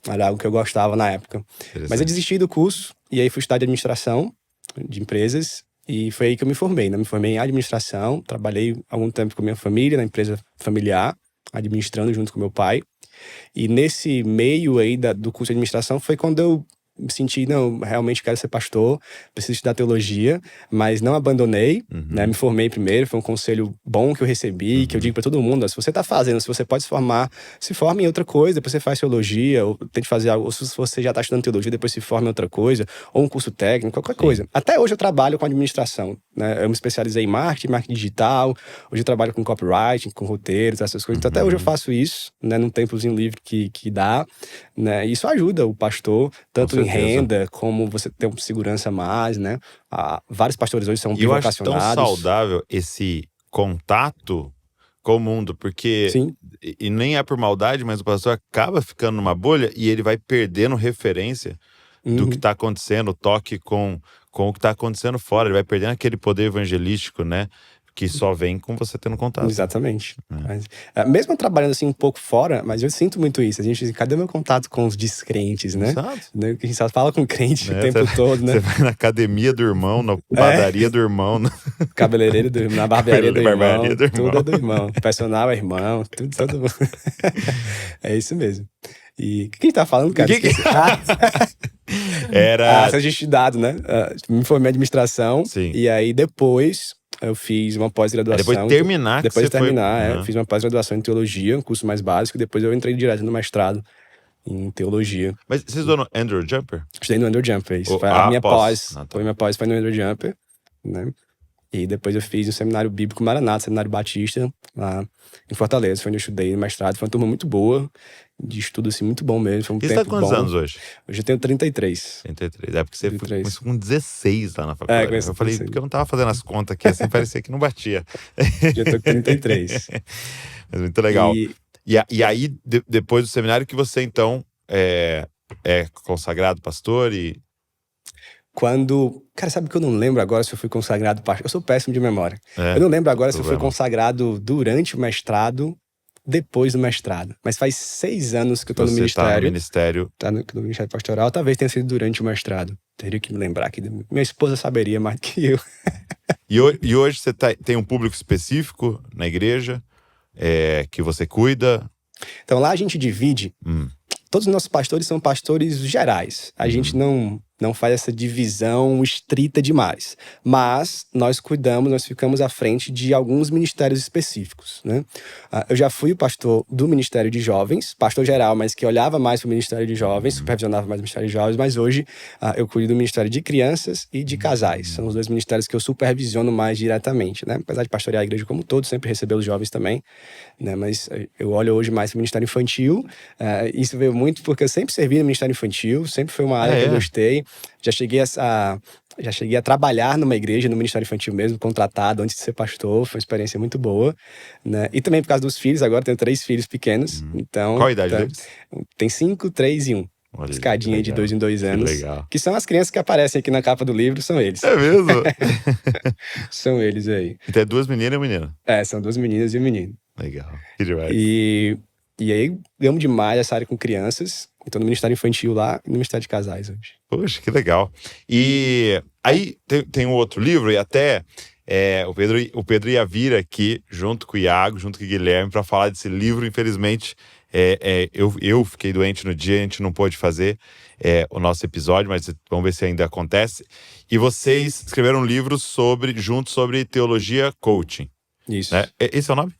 Era algo que eu gostava na época. Mas eu desisti do curso e aí fui estudar de administração de empresas. E foi aí que eu me formei, né? Me formei em administração. Trabalhei algum tempo com a minha família, na empresa familiar, administrando junto com meu pai. E nesse meio aí do curso de administração foi quando eu me senti, não, realmente quero ser pastor, preciso estudar teologia, mas não abandonei, né? Me formei primeiro, foi um conselho bom que eu recebi, que eu digo para todo mundo, se você tá fazendo, se você pode se formar, se forme em outra coisa, depois você faz teologia, ou tente fazer algo, ou se você já tá estudando teologia, depois se forme em outra coisa, ou um curso técnico, qualquer coisa. Até hoje eu trabalho com administração, né? Eu me especializei em marketing digital, hoje eu trabalho com copywriting, com roteiros, essas coisas, então até hoje eu faço isso, né? Num tempozinho livre que dá, né? Isso ajuda o pastor, tanto em renda, como você ter uma segurança a mais, né? Vários pastores hoje são bivocacionados. Eu acho tão saudável esse contato com o mundo, porque... Sim. E nem é por maldade, mas o pastor acaba ficando numa bolha e ele vai perdendo referência do que está acontecendo, toque com o que está acontecendo fora. Ele vai perdendo aquele poder evangelístico, né? Que só vem com você tendo contato. Exatamente. Mas, mesmo trabalhando assim um pouco fora, mas eu sinto muito isso. A gente, cadê meu contato com os descrentes, né? Exato. Né? A gente só fala com crente o tempo todo, né? Você vai na academia do irmão, na padaria do irmão. Cabeleireiro do irmão, na barbearia do irmão. Do irmão. Tudo é do irmão. Personal é irmão, tudo todo mundo. É isso mesmo. E o que a gente tá falando, cara? Era... Essa estudado, né? Me formei em administração. Sim. E aí depois... Eu fiz uma pós-graduação. Depois de terminar, eu fiz uma pós-graduação em teologia, um curso mais básico, e depois eu entrei direto no mestrado em teologia. Mas você estudou no Andrew Jumper? Estudei no Andrew Jumper, isso. Foi a minha pós. Foi minha pós, foi no Andrew Jumper, né? E depois eu fiz um seminário bíblico Maranata, seminário batista, lá em Fortaleza. Foi onde eu estudei no mestrado. Foi uma turma muito boa, de estudo assim, muito bom mesmo. Foi um tempo você tá com quantos bom. anos hoje? Hoje eu tenho 33. 33. É porque você 33. começou com 16 lá na faculdade. Eu falei, 16. porque eu não tava fazendo as contas aqui, assim, parecia que não batia. Já tô com 33. Mas muito legal. E aí, depois do seminário, que você, então, é consagrado pastor e... Cara, sabe que eu não lembro agora se eu fui consagrado pastor? Eu sou péssimo de memória. Eu não lembro agora se eu fui consagrado durante o mestrado, depois do mestrado. Mas faz 6 anos que eu tô no ministério. Tá no ministério. Tá no ministério pastoral. Talvez tenha sido durante o mestrado. Teria que me lembrar aqui. Minha esposa saberia mais do que eu. E hoje você tem um público específico na igreja que você cuida? Então lá a gente divide. Todos os nossos pastores são pastores gerais. A gente não faz essa divisão estrita demais. Mas nós ficamos à frente de alguns ministérios específicos, né? Eu já fui o pastor do Ministério de Jovens, pastor geral, mas que olhava mais para o Ministério de Jovens, supervisionava mais o Ministério de Jovens, mas hoje eu cuido do Ministério de Crianças e de Casais. São os 2 ministérios que eu supervisiono mais diretamente, né? Apesar de pastorear a igreja como um todo, sempre receber os jovens também, né? Mas eu olho hoje mais para o Ministério Infantil. Isso veio muito porque eu sempre servi no Ministério Infantil, sempre foi uma área que eu gostei. Já cheguei a trabalhar numa igreja, no Ministério Infantil mesmo, contratado antes de ser pastor. Foi uma experiência muito boa, né? E também por causa dos filhos, agora tenho 3 filhos pequenos. Então, qual a idade deles? Tem 5, 3 e 1. Olha, escadinha de 2 em 2 anos. Que legal. Que são as crianças que aparecem aqui na capa do livro, são eles. É mesmo? São eles aí. Então é 2 meninas e um menino? São 2 meninas e um menino. Legal. Que demais. E aí, amo demais essa área com crianças. Estou no Ministério Infantil lá e no Ministério de Casais hoje. Poxa, que legal. E aí tem um outro livro, e até O Pedro ia vir aqui, junto com o Iago, junto com o Guilherme, para falar desse livro. Infelizmente, eu fiquei doente no dia, a gente não pôde fazer o nosso episódio, mas vamos ver se ainda acontece. E vocês escreveram um livro junto sobre teologia coaching. Isso. Né? Esse é o nome?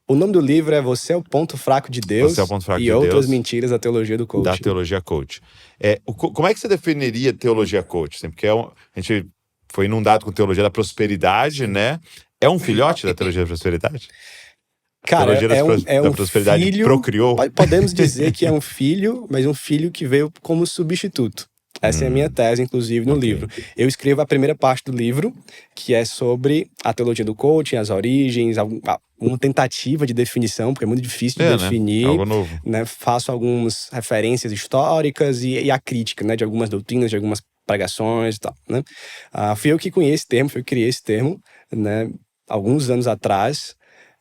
O nome do livro é Você é o Ponto Fraco de Deus Você é o Ponto Fraco e de Outras Deus, Mentiras da Teologia do Coaching. Da teologia coaching. Como é que você definiria teologia coaching? Assim, porque a gente foi inundado com teologia da prosperidade, né? É um filhote da teologia da prosperidade? Cara, teologia da prosperidade filho, procriou? Podemos dizer que é um filho, mas um filho que veio como substituto. Essa é a minha tese, inclusive, no livro. Eu escrevo a primeira parte do livro, que é sobre a teologia do coaching, as origens, uma tentativa de definição, porque é muito difícil de definir. Né? Algo novo. Né? Faço algumas referências históricas e a crítica, né, de algumas doutrinas, de algumas pregações e tal. Né? Fui eu que conheci esse termo, fui eu que criei esse termo, né, alguns anos atrás,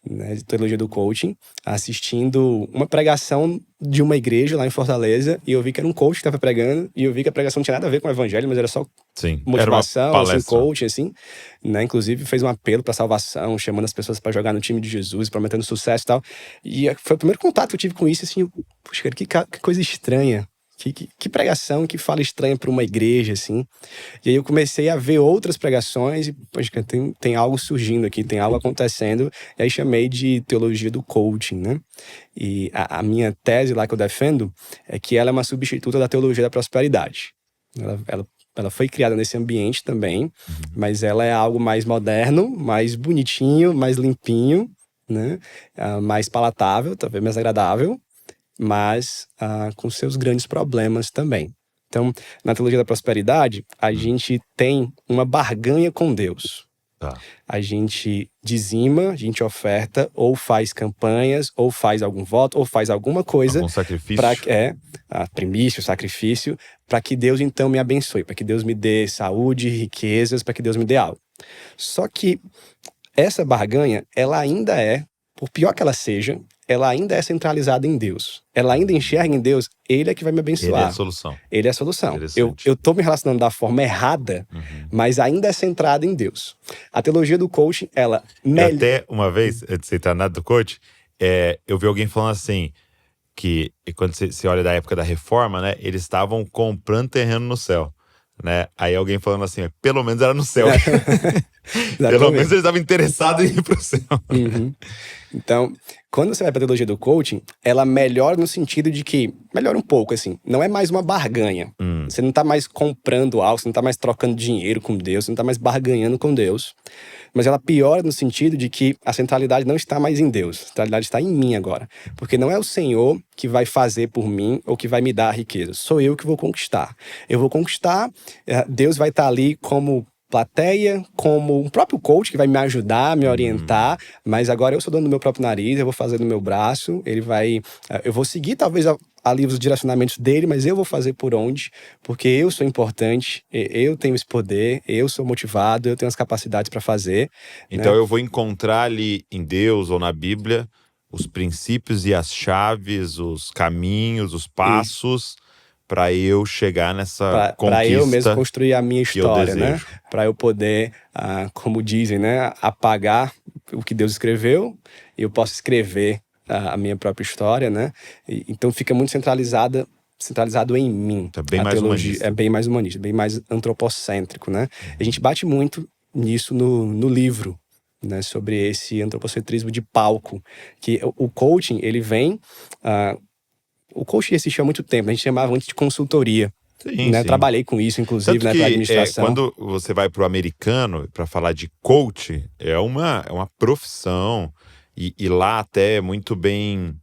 né, de teologia do coaching, assistindo uma pregação de uma igreja lá em Fortaleza, e eu vi que era um coach que estava pregando, e eu vi que a pregação não tinha nada a ver com o evangelho, mas era só motivação, assim, coaching, assim, né? Inclusive fez um apelo para salvação, chamando as pessoas para jogar no time de Jesus, prometendo sucesso e tal. E foi o primeiro contato que eu tive com isso, assim, puxa, cara, que coisa estranha. Que pregação, que fala estranha para uma igreja, assim. E aí eu comecei a ver outras pregações e, poxa, tem algo surgindo aqui, tem algo acontecendo. E aí chamei de teologia do coaching, né? E a minha tese lá que eu defendo é que ela é uma substituta da teologia da prosperidade. Ela foi criada nesse ambiente também, mas ela é algo mais moderno, mais bonitinho, mais limpinho, né? Mais palatável, talvez mais agradável, mas com seus grandes problemas também. Então, na teologia da prosperidade, a gente tem uma barganha com Deus. A gente dizima, a gente oferta, ou faz campanhas, ou faz algum voto, ou faz alguma coisa. Algum sacrifício. Primício, sacrifício, para que Deus então me abençoe, para que Deus me dê saúde, riquezas, para que Deus me dê algo. Só que essa barganha, ela ainda por pior que ela seja, ela ainda é centralizada em Deus. Ela ainda enxerga em Deus, Ele é que vai me abençoar. Ele é a solução. Ele é a solução. Eu tô me relacionando da forma errada, mas ainda é centrada em Deus. A teologia do coaching, ela... Até uma vez, antes de você entrar nada do coaching, eu vi alguém falando assim, que quando você olha da época da reforma, né, eles estavam comprando terreno no céu. Né? Aí alguém falando assim, pelo menos era no céu. Pelo menos eles estavam interessados em ir pro céu. Então, quando você vai pra teologia do coaching, ela melhora no sentido de que, melhora um pouco, assim, não é mais uma barganha. Você não tá mais comprando algo, você não tá mais trocando dinheiro com Deus, você não tá mais barganhando com Deus. Mas ela piora no sentido de que a centralidade não está mais em Deus, a centralidade está em mim agora. Porque não é o Senhor que vai fazer por mim ou que vai me dar a riqueza. Sou eu que vou conquistar. Eu vou conquistar, Deus vai estar ali como plateia, como um próprio coach que vai me ajudar, me orientar, mas agora eu sou dono do meu próprio nariz, eu vou fazer no meu braço, eu vou seguir talvez ali os direcionamentos dele, mas eu vou fazer por onde, porque eu sou importante, eu tenho esse poder, eu sou motivado, eu tenho as capacidades para fazer. Então né? Eu vou encontrar ali em Deus ou na Bíblia os princípios e as chaves, os caminhos, os passos para eu chegar nessa conquista. Para eu mesmo construir a minha história, né? Para eu poder, como dizem, né, apagar o que Deus escreveu, e eu posso escrever a minha própria história, né? Então fica muito centralizado em mim. É bem mais humanista. É bem mais humanista, bem mais antropocêntrico, né? A gente bate muito nisso no livro, né, sobre esse antropocentrismo de palco, que o coaching, ele vem... O coaching existe há muito tempo, a gente chamava antes de consultoria. Sim, né? sim. Trabalhei com isso, inclusive, na administração. Quando você vai pro americano para falar de coach, é uma profissão, e lá até é muito bem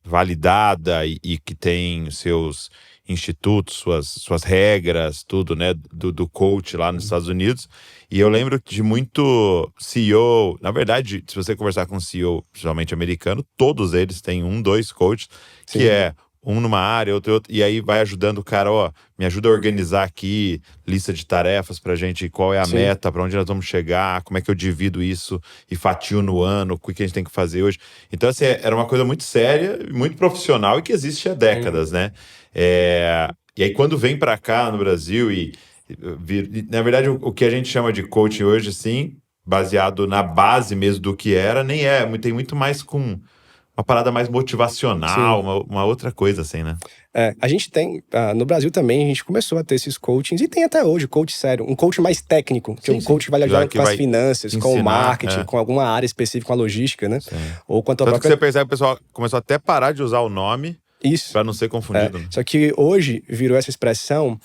validada, e que tem seus institutos, suas regras, tudo, né, do coach lá nos Estados Unidos. E eu lembro de muito CEO, na verdade, se você conversar com um CEO, principalmente americano, todos eles têm 1, 2 coaches, que é um numa área, outro, e aí vai ajudando o cara, me ajuda a organizar aqui, lista de tarefas pra gente, qual é a meta, pra onde nós vamos chegar, como é que eu divido isso e fatio no ano, o que a gente tem que fazer hoje. Então, assim, era uma coisa muito séria, muito profissional e que existe há décadas, né? E aí, quando vem pra cá, no Brasil, e Na verdade, o que a gente chama de coaching hoje, sim, baseado na base mesmo do que era, nem é. Tem muito mais com uma parada mais motivacional, Sim. uma outra coisa assim, né? A gente tem, no Brasil também, a gente começou a ter esses coachings, e tem até hoje, coach sério, um coach mais técnico, que é um coach que vai lhe ajudar Que com as vai finanças, com o ensinar, marketing, com alguma área específica, com a logística, né? Sim. Ou com a tua Tanto que própria... você percebe que o pessoal começou até a parar de usar o nome Isso. para não ser confundido. Né? Só que hoje virou essa expressão,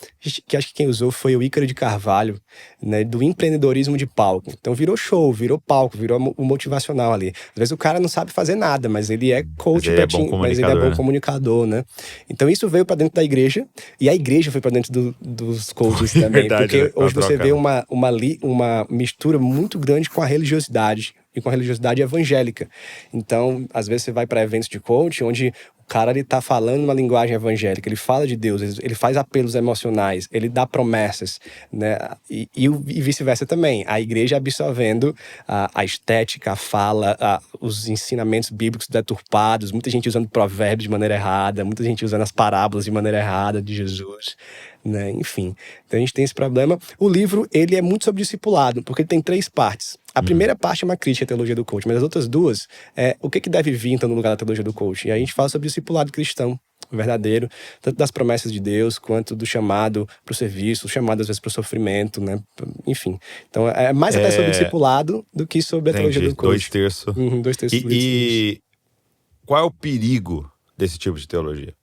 que acho que quem usou foi o Ícaro de Carvalho, né, do empreendedorismo de palco. Então virou show, virou palco, virou o motivacional ali. Às vezes o cara não sabe fazer nada, mas ele é coach, mas ele é bom comunicador, né? Então isso veio para dentro da igreja, e a igreja foi para dentro dos coaches também. Verdade, porque né? hoje você vê uma mistura muito grande com a religiosidade. E com a religiosidade evangélica. Então, às vezes você vai para eventos de coaching onde o cara ele tá falando uma linguagem evangélica, ele fala de Deus, ele faz apelos emocionais, ele dá promessas, né? E vice-versa também. A igreja absorvendo a estética, a fala, os ensinamentos bíblicos deturpados, muita gente usando provérbios de maneira errada, muita gente usando as parábolas de maneira errada de Jesus, né? Enfim, então a gente tem esse problema. O livro, ele é muito sobre discipulado, porque ele tem 3 partes. A primeira parte é uma crítica à teologia do coach, mas as outras 2 é o que deve vir então no lugar da teologia do coach. E aí a gente fala sobre discipulado cristão verdadeiro, tanto das promessas de Deus quanto do chamado para o serviço, o chamado às vezes para o sofrimento, né? Enfim, então é mais até sobre discipulado do que sobre a teologia do coach. 2/3. 2/3 do livro. E qual é o perigo desse tipo de teologia?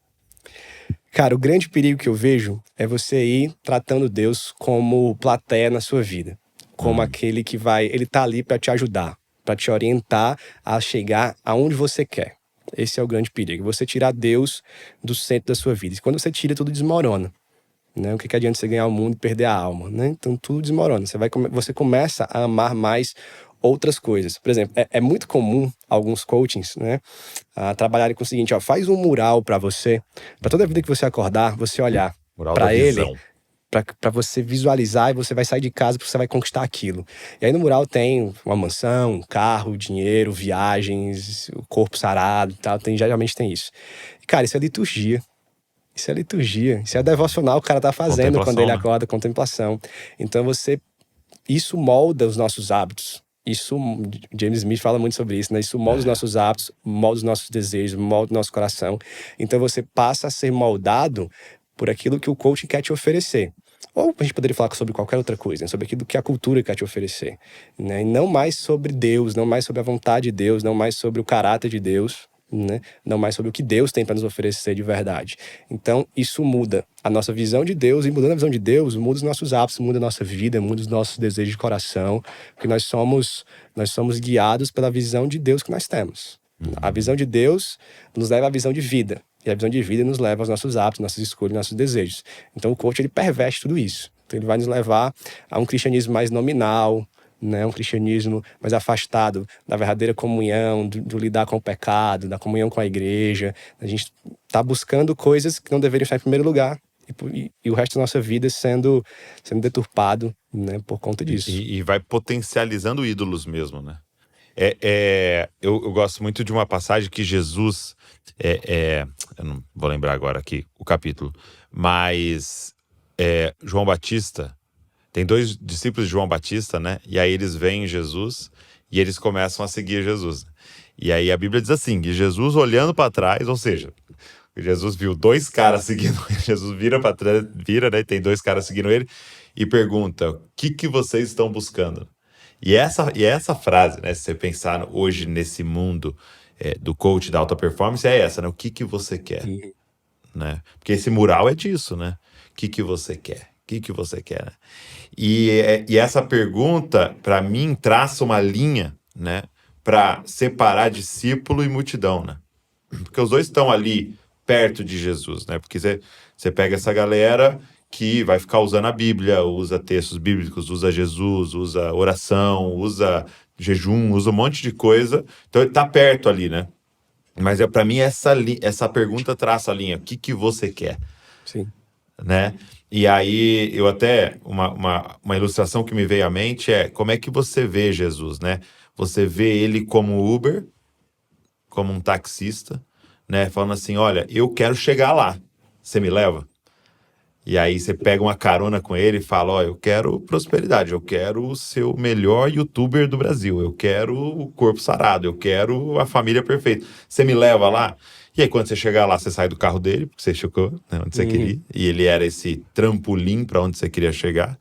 Cara, o grande perigo que eu vejo é você ir tratando Deus como plateia na sua vida. Como aquele que ele tá ali para te ajudar, para te orientar a chegar aonde você quer. Esse é o grande perigo. Você tirar Deus do centro da sua vida. E quando você tira, tudo desmorona. Né? O que adianta você ganhar o mundo e perder a alma? Né? Então tudo desmorona. Você começa a amar mais outras coisas. Por exemplo, é muito comum alguns coachings, né, trabalharem com o seguinte: faz um mural para você, para toda vida que você acordar, você olhar para ele, para você visualizar, e você vai sair de casa porque você vai conquistar aquilo. E aí no mural tem uma mansão, um carro, dinheiro, viagens, o corpo sarado e tal. Geralmente tem isso. E, cara, isso é liturgia. Isso é liturgia. Isso é devocional que o cara tá fazendo quando ele acorda, contemplação. Então isso molda os nossos hábitos. James Smith fala muito sobre isso, né? Isso molda os nossos hábitos, molda os nossos desejos, molda o nosso coração. Então você passa a ser moldado por aquilo que o coaching quer te oferecer. Ou a gente poderia falar sobre qualquer outra coisa, né? Sobre aquilo que a cultura quer te oferecer. Né? E não mais sobre Deus, não mais sobre a vontade de Deus, não mais sobre o caráter de Deus, né? Não mais sobre o que Deus tem para nos oferecer de verdade. Então, isso muda a nossa visão de Deus, e mudando a visão de Deus, muda os nossos hábitos, muda a nossa vida, muda os nossos desejos de coração, porque nós somos guiados pela visão de Deus que nós temos. A visão de Deus nos leva à visão de vida. E a visão de vida nos leva aos nossos hábitos, nossas escolhas, nossos desejos. Então o coach, ele perverte tudo isso. Então ele vai nos levar a um cristianismo mais nominal, né? Um cristianismo mais afastado da verdadeira comunhão, do lidar com o pecado, da comunhão com a igreja. A gente está buscando coisas que não deveriam estar em primeiro lugar. E o resto da nossa vida sendo deturpado, né, por conta disso. E vai potencializando ídolos mesmo, né? Eu gosto muito de uma passagem que Jesus... eu não vou lembrar agora aqui o capítulo, mas João Batista... Tem 2 discípulos de João Batista, né? E aí eles veem Jesus e eles começam a seguir Jesus. E aí a Bíblia diz assim, que Jesus olhando para trás, ou seja, Jesus viu 2 caras seguindo ele, Jesus vira para trás, né? E tem 2 caras seguindo ele e pergunta: o que vocês estão buscando? E essa frase, né? Se você pensar hoje nesse mundo do coach, da alta performance, é essa, né? O que você quer? Né? Porque esse mural é disso, né? O que você quer? O que você quer? Né? E essa pergunta, para mim, traça uma linha, né? Para separar discípulo e multidão, né? Porque os 2 estão ali perto de Jesus, né? Porque você pega essa galera que vai ficar usando a Bíblia, usa textos bíblicos, usa Jesus, usa oração, usa jejum, usa um monte de coisa. Então ele tá perto ali, né? Mas para mim essa pergunta traça a linha. O que você quer? Sim. Né? E aí eu até uma ilustração que me veio à mente é como é que você vê Jesus, né? Você vê ele como Uber, como um taxista, né? Falando assim, olha, eu quero chegar lá, você me leva? E aí você pega uma carona com ele e fala, ó, eu quero prosperidade, eu quero ser o melhor youtuber do Brasil, eu quero o corpo sarado, eu quero a família perfeita. Você me leva lá? E aí quando você chegar lá, você sai do carro dele, porque você chegou, né, onde você queria ir, e ele era esse trampolim para onde você queria chegar,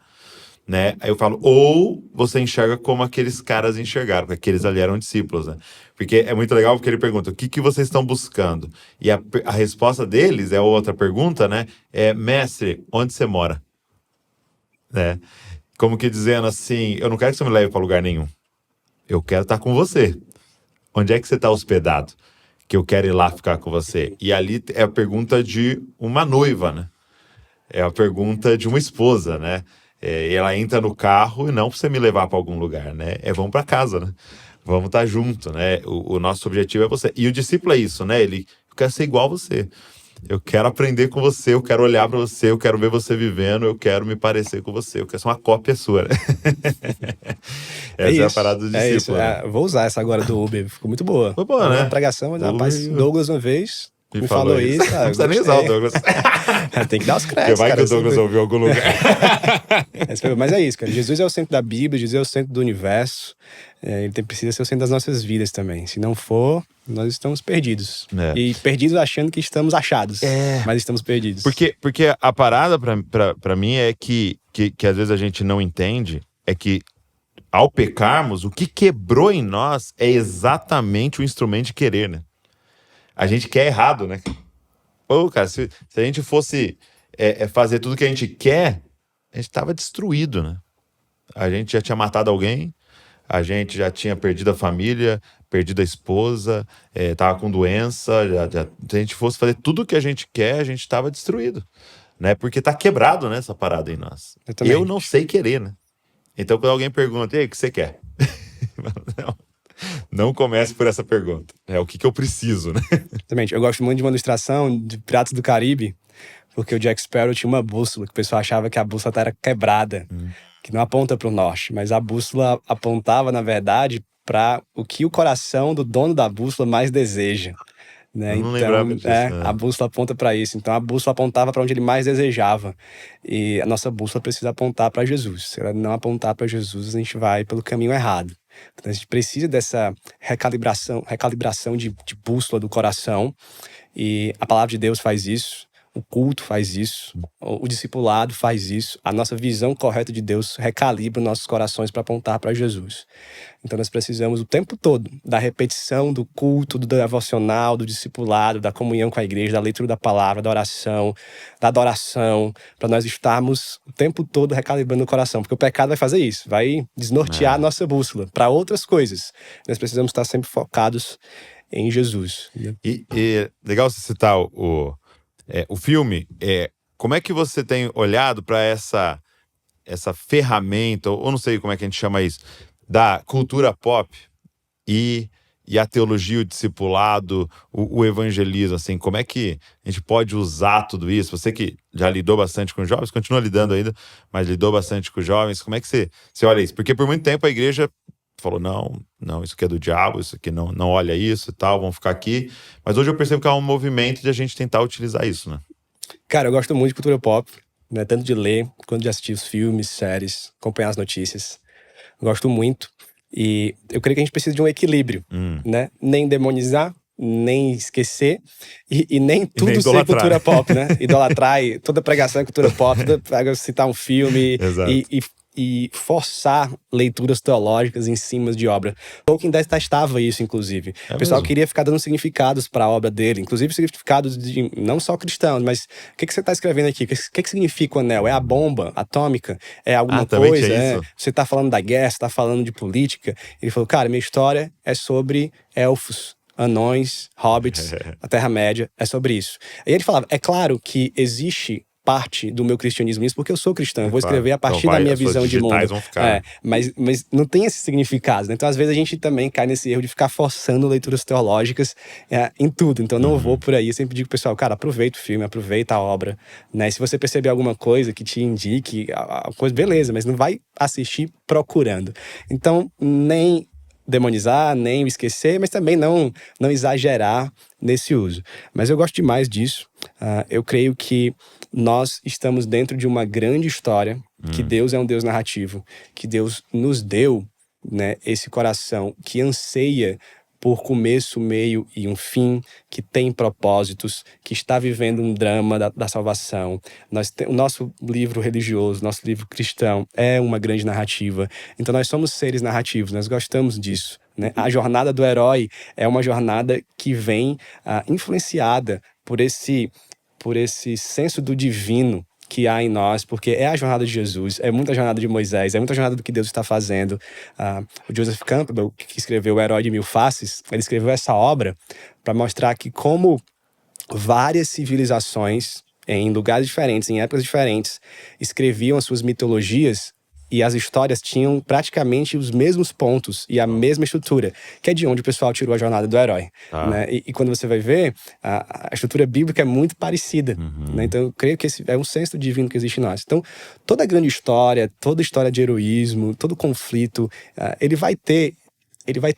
né? Aí eu falo, ou você enxerga como aqueles caras enxergaram, porque aqueles ali eram discípulos, né? Porque é muito legal porque ele pergunta, o que que vocês estão buscando? E a resposta deles, é outra pergunta, né? É, mestre, onde você mora? Né? Como que dizendo assim, eu não quero que você me leve para lugar nenhum. Eu quero estar com você. Onde é que você está hospedado? Que eu quero ir lá ficar com você. E ali é a pergunta de uma noiva, né? É a pergunta de uma esposa, né? E ela entra no carro e não pra você me levar para algum lugar, né? É vamos para casa, né? Vamos estar junto, né? O nosso objetivo é você. E o discípulo é isso, né? Ele quer ser igual a você. Eu quero aprender com você, eu quero olhar para você, eu quero ver você vivendo, eu quero me parecer com você, eu quero ser uma cópia sua, né? Essa é a parada do discípulo, né? Vou usar essa agora do Uber, ficou muito boa. Foi boa, Uma né? pregação, mas rapaz, Douglas uma vez me falou isso. Não precisa nem usar o Douglas. Tem que dar os Porque créditos, vai cara, que o Douglas ouviu em algum lugar. Mas é isso, cara. Jesus é o centro da Bíblia, Jesus é o centro do universo. Ele precisa ser o centro das nossas vidas também. Se não for, nós estamos perdidos. É. E perdidos achando que estamos achados. Mas estamos perdidos. Porque a parada pra mim é que às vezes a gente não entende, é que ao pecarmos, o que quebrou em nós é exatamente o instrumento de querer, né? A gente quer errado, né? Pô, cara, se a gente fosse fazer tudo que a gente quer, a gente tava destruído, né? A gente já tinha matado alguém, a gente já tinha perdido a família, perdido a esposa, tava com doença, se a gente fosse fazer tudo que a gente quer, a gente tava destruído, né? Porque tá quebrado, né, essa parada em nós. Eu não sei querer, né? Então quando alguém pergunta, e aí, o que você quer? Não comece por essa pergunta. É o que eu preciso, né? Exatamente. Eu gosto muito de uma ilustração de Piratas do Caribe, porque o Jack Sparrow tinha uma bússola, que o pessoal achava que a bússola era quebrada, que não aponta para o norte, mas a bússola apontava, na verdade, para o que o coração do dono da bússola mais deseja. Né? Eu não lembrava disso, né? A bússola aponta para isso. Então a bússola apontava para onde ele mais desejava. E a nossa bússola precisa apontar para Jesus. Se ela não apontar para Jesus, a gente vai pelo caminho errado. Então a gente precisa dessa recalibração de bússola do coração. E a palavra de Deus faz isso. O culto faz isso, o discipulado faz isso, a nossa visão correta de Deus recalibra nossos corações para apontar para Jesus. Então nós precisamos o tempo todo da repetição do culto, do devocional, do discipulado, da comunhão com a igreja, da leitura da palavra, da oração, da adoração, para nós estarmos o tempo todo recalibrando o coração, porque o pecado vai fazer isso, vai desnortear a nossa bússola para outras coisas. Nós precisamos estar sempre focados em Jesus. Né? E legal você citar o filme, como é que você tem olhado para essa ferramenta, ou não sei como é que a gente chama isso, da cultura pop e a teologia, o discipulado, o evangelismo, assim, como é que a gente pode usar tudo isso? Você que já lidou bastante com jovens, continua lidando ainda, mas lidou bastante com jovens, como é que você olha isso? Porque por muito tempo a igreja falou, não, isso aqui é do diabo, isso aqui não olha isso e tal, vamos ficar aqui. Mas hoje eu percebo que há um movimento de a gente tentar utilizar isso, né? Cara, eu gosto muito de cultura pop, né? Tanto de ler, quanto de assistir os filmes, séries, acompanhar as notícias. Eu gosto muito. E eu creio que a gente precisa de um equilíbrio, né? Nem demonizar, nem esquecer, e nem tudo nem ser cultura pop, né? Idolatrar, toda pregação é cultura pop, citar um filme e forçar leituras teológicas em cima de obra. Tolkien detestava isso, inclusive. O pessoal queria ficar dando significados para a obra dele, inclusive significados de não só cristãos, mas o que você está escrevendo aqui? O que significa o anel? É a bomba atômica? É alguma coisa? Você está falando da guerra? Você está falando de política? Ele falou, cara, minha história é sobre elfos, anões, hobbits, a Terra-média, é sobre isso. E ele falava, é claro que existe parte do meu cristianismo nisso, porque eu sou cristão, eu vou escrever a partir da minha visão de mundo. Vão ficar. Mas não tem esse significado, né? Então às vezes a gente também cai nesse erro de ficar forçando leituras teológicas em tudo, então não vou por aí. Eu sempre digo pro pessoal, cara, aproveita o filme, aproveita a obra, né? E se você perceber alguma coisa que te indique a coisa, beleza, mas não vai assistir procurando. Então nem demonizar, nem esquecer, mas também não exagerar nesse uso. Mas eu gosto demais disso. Eu creio que nós estamos dentro de uma grande história, que Deus é um Deus narrativo, que Deus nos deu, né, esse coração que anseia por começo, meio e um fim, que tem propósitos, que está vivendo um drama da salvação. O nosso livro religioso, nosso livro cristão é uma grande narrativa. Então nós somos seres narrativos, nós gostamos disso, né? A jornada do herói é uma jornada que vem influenciada por esse senso do divino que há em nós, porque é a jornada de Jesus, é muita jornada de Moisés, é muita jornada do que Deus está fazendo. O Joseph Campbell, que escreveu O Herói de Mil Faces, ele escreveu essa obra para mostrar que como várias civilizações, em lugares diferentes, em épocas diferentes, escreviam as suas mitologias, e as histórias tinham praticamente os mesmos pontos e a mesma estrutura, que é de onde o pessoal tirou a jornada do herói. Né? E quando você vai ver, a estrutura bíblica é muito parecida. Né? Então, eu creio que esse é um senso divino que existe em nós. Então, toda grande história, toda história de heroísmo, todo conflito, ele vai ter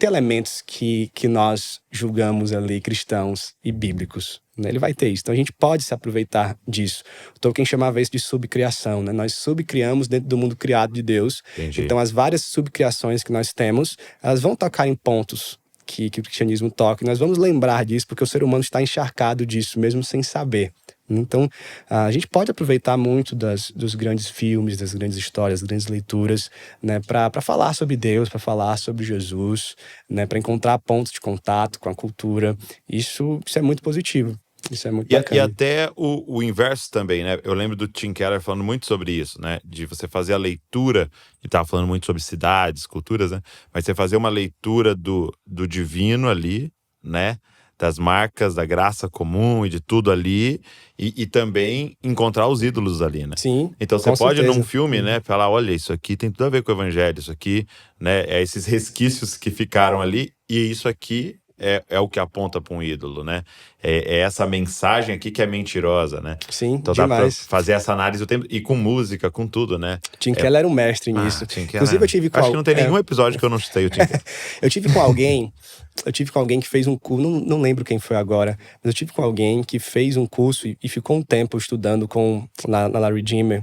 elementos que nós julgamos ali cristãos e bíblicos. Né? Ele vai ter isso. Então a gente pode se aproveitar disso. O Tolkien chamava isso de subcriação. Né? Nós subcriamos dentro do mundo criado de Deus. Entendi. Então as várias subcriações que nós temos, elas vão tocar em pontos que o cristianismo toca. E nós vamos lembrar disso, porque o ser humano está encharcado disso, mesmo sem saber. Então, a gente pode aproveitar muito dos grandes filmes, das grandes histórias, das grandes leituras, né, para falar sobre Deus, para falar sobre Jesus, né, para encontrar pontos de contato com a cultura. Isso é muito positivo. Isso é muito bacana. E até o inverso também, né? Eu lembro do Tim Keller falando muito sobre isso, né? De você fazer a leitura, ele estava falando muito sobre cidades, culturas, né? Mas você fazer uma leitura do divino ali, né? Das marcas, da graça comum e de tudo ali, e também encontrar os ídolos ali, né? Sim, então você pode certeza. num filme, né, falar, olha, isso aqui tem tudo a ver com o evangelho, isso aqui, né, é esses resquícios que ficaram ali, e isso aqui é o que aponta para um ídolo, né? É essa mensagem aqui que é mentirosa, né? Sim, então demais. Dá pra fazer essa análise o tempo, e com música, com tudo, né? Tim Keller era um mestre nisso. Tim Keller. Inclusive eu tive com Acho que não tem nenhum episódio que eu não citei o Tim Keller. Eu tive com alguém que fez um curso, não lembro quem foi agora, mas eu tive com alguém que fez um curso e ficou um tempo estudando na Larry Redeemer.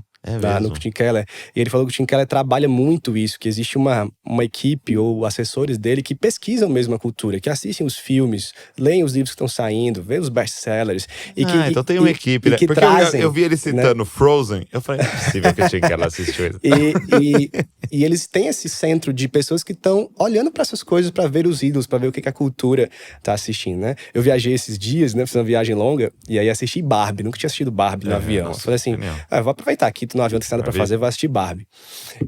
No Tim Keller. E ele falou que o Tim Keller trabalha muito isso, que existe uma equipe ou assessores dele que pesquisam mesmo a cultura, que assistem os filmes, leem os livros que estão saindo, veem os best-sellers. Então tem uma equipe, né? Que porque trazem, eu vi ele citando, né? Frozen, eu falei, não é possível que o Tim Keller assistiu isso. E eles têm esse centro de pessoas que estão olhando para essas coisas, para ver os ídolos, para ver o que a cultura tá assistindo, né? Eu viajei esses dias, né? Fiz uma viagem longa, e aí assisti Barbie, nunca tinha assistido Barbie no avião. Nossa, eu falei assim, vou aproveitar aqui, tô no avião, não tem nada pra fazer, vou assistir Barbie.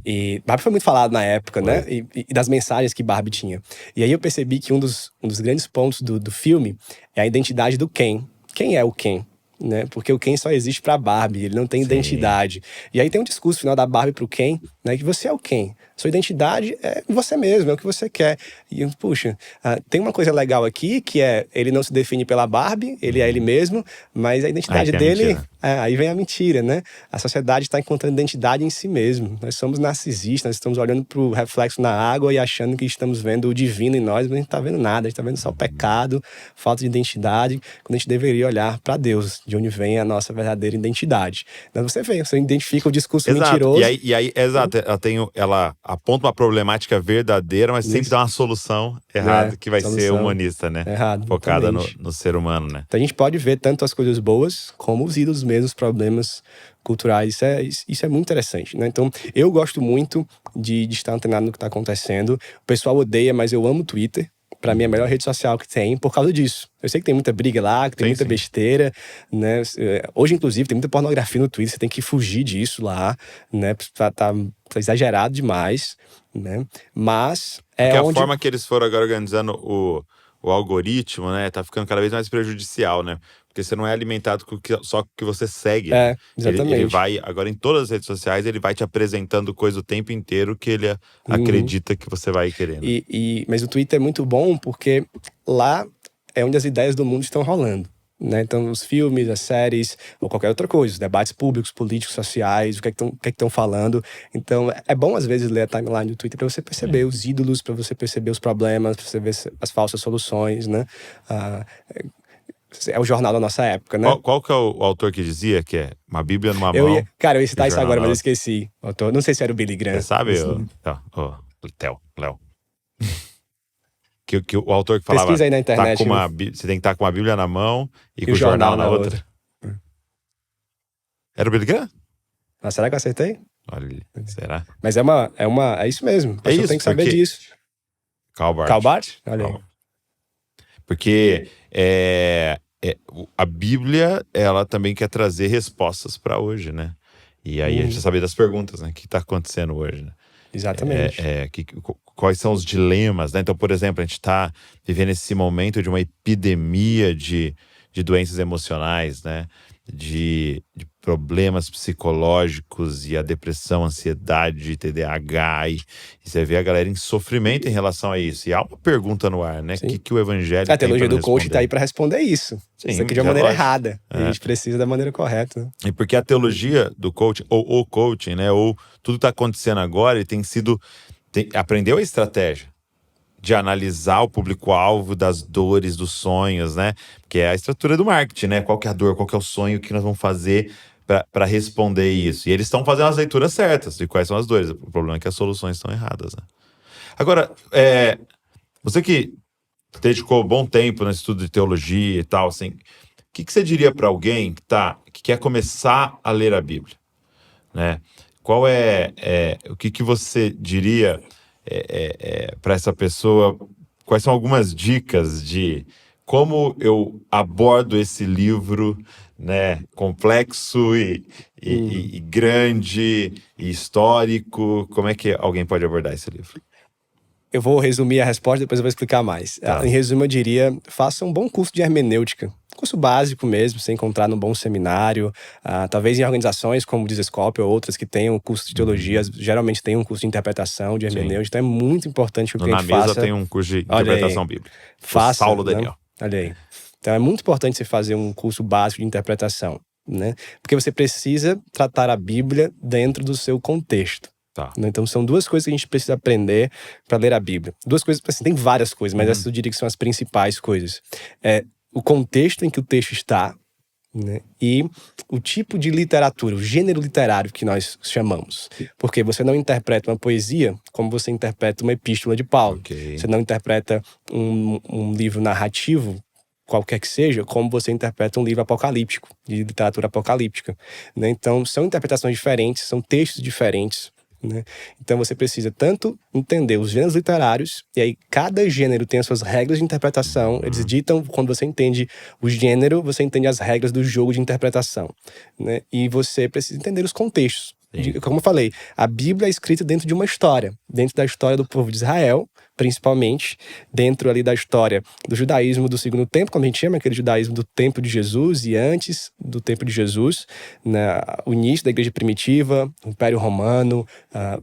E Barbie foi muito falado na época, né? E das mensagens que Barbie tinha. E aí eu percebi que um dos grandes pontos do filme é a identidade do Ken. Quem é o Ken? Né? Porque o Ken só existe pra Barbie, ele não tem identidade. E aí tem um discurso final da Barbie pro Ken, né? Que você é o Ken. Sua identidade é você mesmo, é o que você quer. E, puxa, tem uma coisa legal aqui, que é, ele não se define pela Barbie, ele é ele mesmo, mas a identidade dele... aí vem a mentira, né? A sociedade está encontrando identidade em si mesmo. Nós somos narcisistas, nós estamos olhando pro reflexo na água e achando que estamos vendo o divino em nós, mas a gente tá vendo nada, a gente tá vendo só o pecado, falta de identidade, quando a gente deveria olhar para Deus, de onde vem a nossa verdadeira identidade. Então você identifica o discurso mentiroso. E aí, ela aponta uma problemática verdadeira, mas sempre dá uma solução errada, que vai ser humanista, né? Errado, focada no ser humano, né? Então a gente pode ver tanto as coisas boas como os ídolos mesmo, os problemas culturais. Isso é muito interessante, né? Então eu gosto muito de estar antenado no que está acontecendo. O pessoal odeia, mas eu amo o Twitter. Pra mim é a melhor rede social que tem por causa disso. Eu sei que tem muita briga lá, que tem muita besteira, né? Hoje, inclusive, tem muita pornografia no Twitter, você tem que fugir disso lá, né? Tá exagerado demais, né? Mas a forma que eles foram agora organizando o algoritmo, né? Tá ficando cada vez mais prejudicial, né? Porque você não é alimentado só com o que você segue. Exatamente. Ele vai, agora em todas as redes sociais, ele vai te apresentando coisa o tempo inteiro que ele acredita que você vai querendo. Mas o Twitter é muito bom porque lá é onde as ideias do mundo estão rolando. Né? Então, os filmes, as séries, ou qualquer outra coisa, os debates públicos, políticos, sociais, o que é que estão falando. Então, é bom, às vezes, ler a timeline do Twitter para você perceber os ídolos, para você perceber os problemas, para você ver as falsas soluções, né? é o jornal da nossa época, né? Qual que é o autor que dizia que é uma Bíblia numa mão? Cara, eu ia citar e isso jornal agora, na mas eu outra? esqueci. Não sei se era o Billy Graham. Você sabe, Léo? Que o autor que falava, Pesquisa aí na internet. você tem que estar com uma Bíblia na mão e com o jornal na outra. Era o Billy Graham? Ah, será que eu acertei? Olha, será? Mas é isso mesmo. A pessoa isso, tem que saber porque- disso. Karl Barth. Karl Barth? Olha aí. Porque a Bíblia, ela também quer trazer respostas para hoje, né? E aí a gente precisa saber das perguntas, né? O que está acontecendo hoje, né? Exatamente. Quais são os dilemas, né? Então, por exemplo, a gente está vivendo esse momento de uma epidemia de doenças emocionais, né? De problemas psicológicos e a depressão, ansiedade, TDAH, e você vê a galera em sofrimento em relação a isso. E há uma pergunta no ar, né? O que o evangelho A teologia tem do pra coach responder? tá aí para responder isso. Sim, isso aqui de uma é maneira lógico. errada. E a gente precisa da maneira correta. Né? E porque a teologia do coaching, ou o coaching, né? Ou tudo está acontecendo agora e aprendeu a estratégia de analisar o público-alvo das dores, dos sonhos, né? Que é a estrutura do marketing, né? Qual que é a dor, qual que é o sonho, o que nós vamos fazer para responder isso. E eles estão fazendo as leituras certas de quais são as dores. O problema é que as soluções estão erradas, né? Agora, você que dedicou bom tempo no estudo de teologia e tal, assim, o que você diria para alguém que quer começar a ler a Bíblia, né? Qual o que você diria para essa pessoa? Quais são algumas dicas de como eu abordo esse livro, né, complexo e grande e histórico? Como é que alguém pode abordar esse livro? Eu vou resumir a resposta, depois eu vou explicar mais. Tá. Em resumo, eu diria, faça um bom curso de hermenêutica. Curso básico mesmo, você encontrar num bom seminário. Talvez em organizações como o Desescope ou outras que tenham curso de teologia, geralmente tem um curso de interpretação, de hermenêutica. Então é muito importante que a gente faça. Na mesa tem um curso de interpretação bíblica. Faça, Saulo Daniel. Né? Olha aí. Então é muito importante você fazer um curso básico de interpretação, né? Porque você precisa tratar a Bíblia dentro do seu contexto. Tá. Então são duas coisas que a gente precisa aprender para ler a Bíblia. Duas coisas, assim, tem várias coisas, mas essas eu diria que são as principais coisas. O contexto em que o texto está, né? E o tipo de literatura, o gênero literário que nós chamamos. Porque você não interpreta uma poesia como você interpreta uma epístola de Paulo. Okay. Você não interpreta um livro narrativo, qualquer que seja, como você interpreta um livro apocalíptico, de literatura apocalíptica. Né? Então, são interpretações diferentes, são textos diferentes. Né? Então você precisa tanto entender os gêneros literários, e aí cada gênero tem as suas regras de interpretação. Eles ditam, quando você entende o gênero, você entende as regras do jogo de interpretação, né? E você precisa entender os contextos. Como eu falei, a Bíblia é escrita dentro de uma história, dentro da história do povo de Israel, principalmente, dentro ali da história do judaísmo do segundo templo, como a gente chama, aquele judaísmo do tempo de Jesus e antes do tempo de Jesus, né? O início da igreja primitiva, o Império Romano,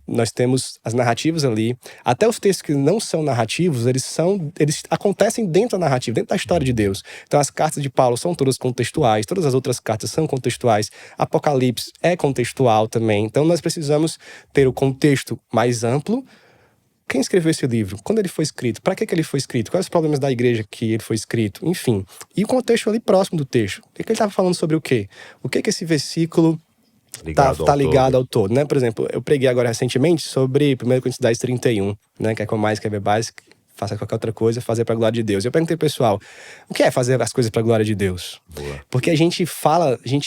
nós temos as narrativas ali, até os textos que não são narrativos, eles acontecem dentro da narrativa, dentro da história de Deus. Então as cartas de Paulo são todas contextuais, todas as outras cartas são contextuais, Apocalipse é contextual também, então nós precisamos ter o contexto mais amplo. Quem escreveu esse livro? Quando ele foi escrito? Para que ele foi escrito? Quais os problemas da igreja que ele foi escrito? Enfim. E o contexto ali próximo do texto. O que ele estava falando sobre o quê? O que esse versículo tá ligado ao todo, né? Por exemplo, eu preguei agora recentemente sobre 1 Coríntios 10, 31, né? Quer comer mais, quer beber mais, faça qualquer outra coisa, fazer para a glória de Deus. Eu perguntei, pessoal, o que é fazer as coisas para a glória de Deus? Boa. Porque a gente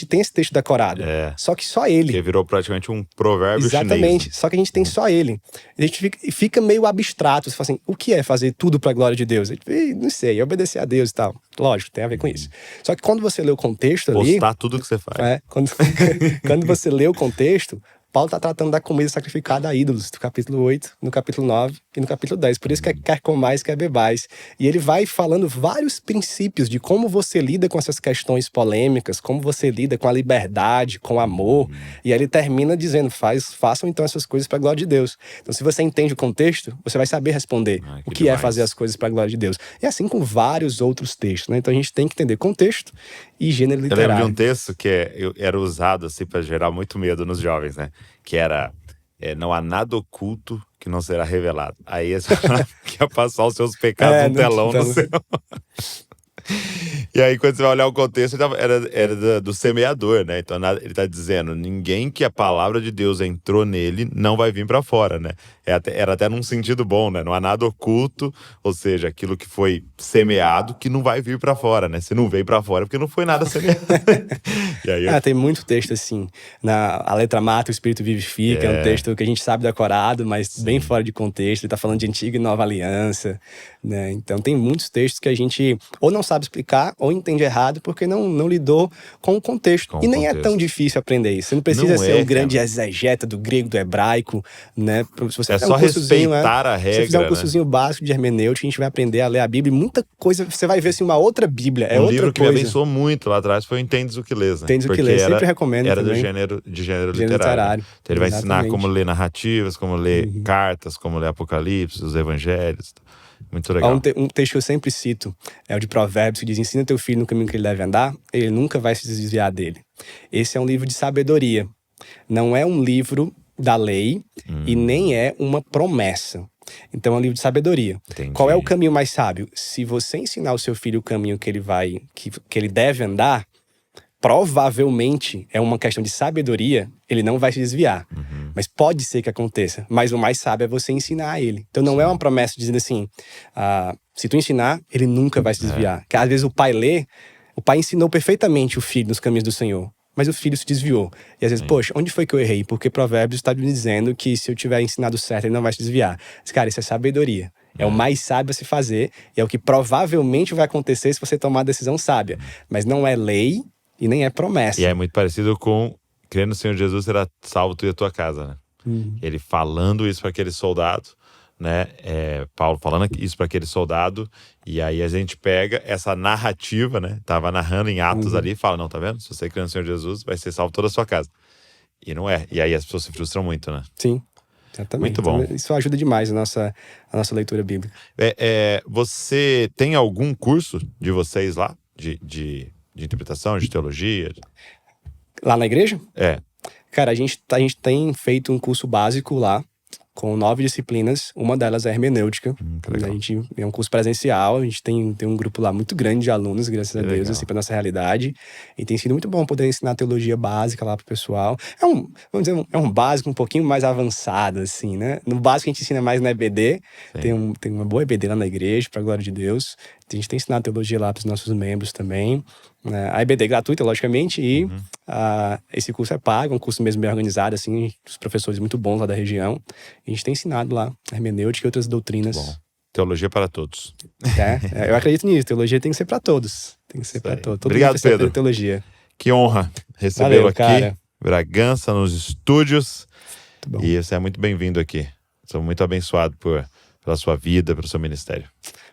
tem esse texto decorado, só que só ele. Que virou praticamente um provérbio Exatamente, chinês. Só que a gente tem só ele. A gente fica meio abstrato, você fala assim, o que é fazer tudo para a glória de Deus? A gente, não sei, obedecer a Deus e tal. Lógico, tem a ver com isso. Só que quando você lê o contexto ali... Postar tudo que você faz. Quando você lê o contexto, Paulo está tratando da comida sacrificada a ídolos, do capítulo 8, no capítulo 9 e no capítulo 10. Por isso que quer comais, quer bebais. E ele vai falando vários princípios de como você lida com essas questões polêmicas, como você lida com a liberdade, com o amor. E aí ele termina dizendo, façam então essas coisas para a glória de Deus. Então se você entende o contexto, você vai saber responder o que é fazer as coisas para a glória de Deus. E assim com vários outros textos, né? Então a gente tem que entender contexto e gênero literário. Eu lembro de um texto que era usado assim para gerar muito medo nos jovens, né? Que era, não há nada oculto que não será revelado. Aí que ia passar os seus pecados no telão do céu. E aí, quando você vai olhar o contexto, era do semeador, né? Então, ele tá dizendo, ninguém que a palavra de Deus entrou nele não vai vir para fora, né? Era até num sentido bom, né? Não há nada oculto, ou seja, aquilo que foi semeado que não vai vir para fora, né? Se não veio para fora, é porque não foi nada semeado. E aí, Tem muito texto assim. A letra mata, o espírito vivifica. É um texto que a gente sabe decorado, mas bem fora de contexto. Ele tá falando de antiga e nova aliança, né? Então tem muitos textos que a gente ou não sabe explicar ou entende errado porque não lidou com o contexto. E nem é tão difícil aprender isso. Você não precisa ser um grande exegeta do grego, do hebraico, né? Se você só respeitar a regra. Se você fizer um cursozinho básico de hermenêutica, a gente vai aprender a ler a Bíblia. E muita coisa, você vai ver assim, uma outra Bíblia. É outra coisa. Um livro que me abençoou muito lá atrás foi o Entendes o que Lês, né? Entendes o que Lês, sempre recomendo. Era do gênero literário. Então ele vai ensinar como ler narrativas, como ler cartas, como ler Apocalipse, os Evangelhos. Muito legal. Um texto que eu sempre cito é o de Provérbios, que diz: ensina teu filho no caminho que ele deve andar, ele nunca vai se desviar dele. Esse é um livro de sabedoria. Não é um livro da lei e nem é uma promessa. Então é um livro de sabedoria. Entendi. Qual é o caminho mais sábio? Se você ensinar o seu filho o caminho que ele deve andar, provavelmente é uma questão de sabedoria, ele não vai se desviar. Mas pode ser que aconteça. Mas o mais sábio é você ensinar a ele. Então não é uma promessa dizendo assim, se tu ensinar, ele nunca vai se desviar. Porque às vezes o pai ensinou perfeitamente o filho nos caminhos do Senhor, mas o filho se desviou. E às vezes, poxa, onde foi que eu errei? Porque Provérbios está me dizendo que se eu tiver ensinado certo, ele não vai se desviar. Mas, cara, isso é sabedoria. É o mais sábio a se fazer, e é o que provavelmente vai acontecer se você tomar a decisão sábia. Mas não é lei e nem é promessa. E é muito parecido com crendo no Senhor Jesus será salvo tu e a tua casa, né? Ele falando isso para aquele soldado, né? Paulo falando isso para aquele soldado, e aí a gente pega essa narrativa, né? Tava narrando em Atos ali e fala, não, tá vendo? Se você crê no Senhor Jesus, vai ser salvo toda a sua casa. E não é. E aí as pessoas se frustram muito, né? Sim, exatamente. Muito bom. Então, isso ajuda demais a nossa leitura bíblica. Você tem algum curso de vocês lá? De interpretação, de teologia? Lá na igreja? Cara, a gente tem feito um curso básico lá, com 9 disciplinas. Uma delas é hermenêutica. A gente é um curso presencial. A gente tem um grupo lá muito grande de alunos, graças a Deus, assim, pra nossa realidade. E tem sido muito bom poder ensinar teologia básica lá pro pessoal. Vamos dizer, é um básico um pouquinho mais avançado, assim, né? No básico a gente ensina mais na EBD. Tem uma boa EBD lá na igreja, pra glória de Deus. A gente tem ensinado teologia lá pros nossos membros também. A EBD é gratuita, logicamente, e esse curso é pago, é um curso mesmo bem organizado, assim, os professores muito bons lá da região. A gente tem ensinado lá hermenêutica e outras doutrinas. Bom, teologia para todos. Eu acredito nisso, teologia tem que ser para todos. Tem que ser para todos. Todo Obrigado, mundo Pedro. Teologia. Que honra recebê-lo aqui, cara. Bragança, nos estúdios. Muito bom. E você é muito bem-vindo aqui. Sou muito abençoado pela sua vida, pelo seu ministério.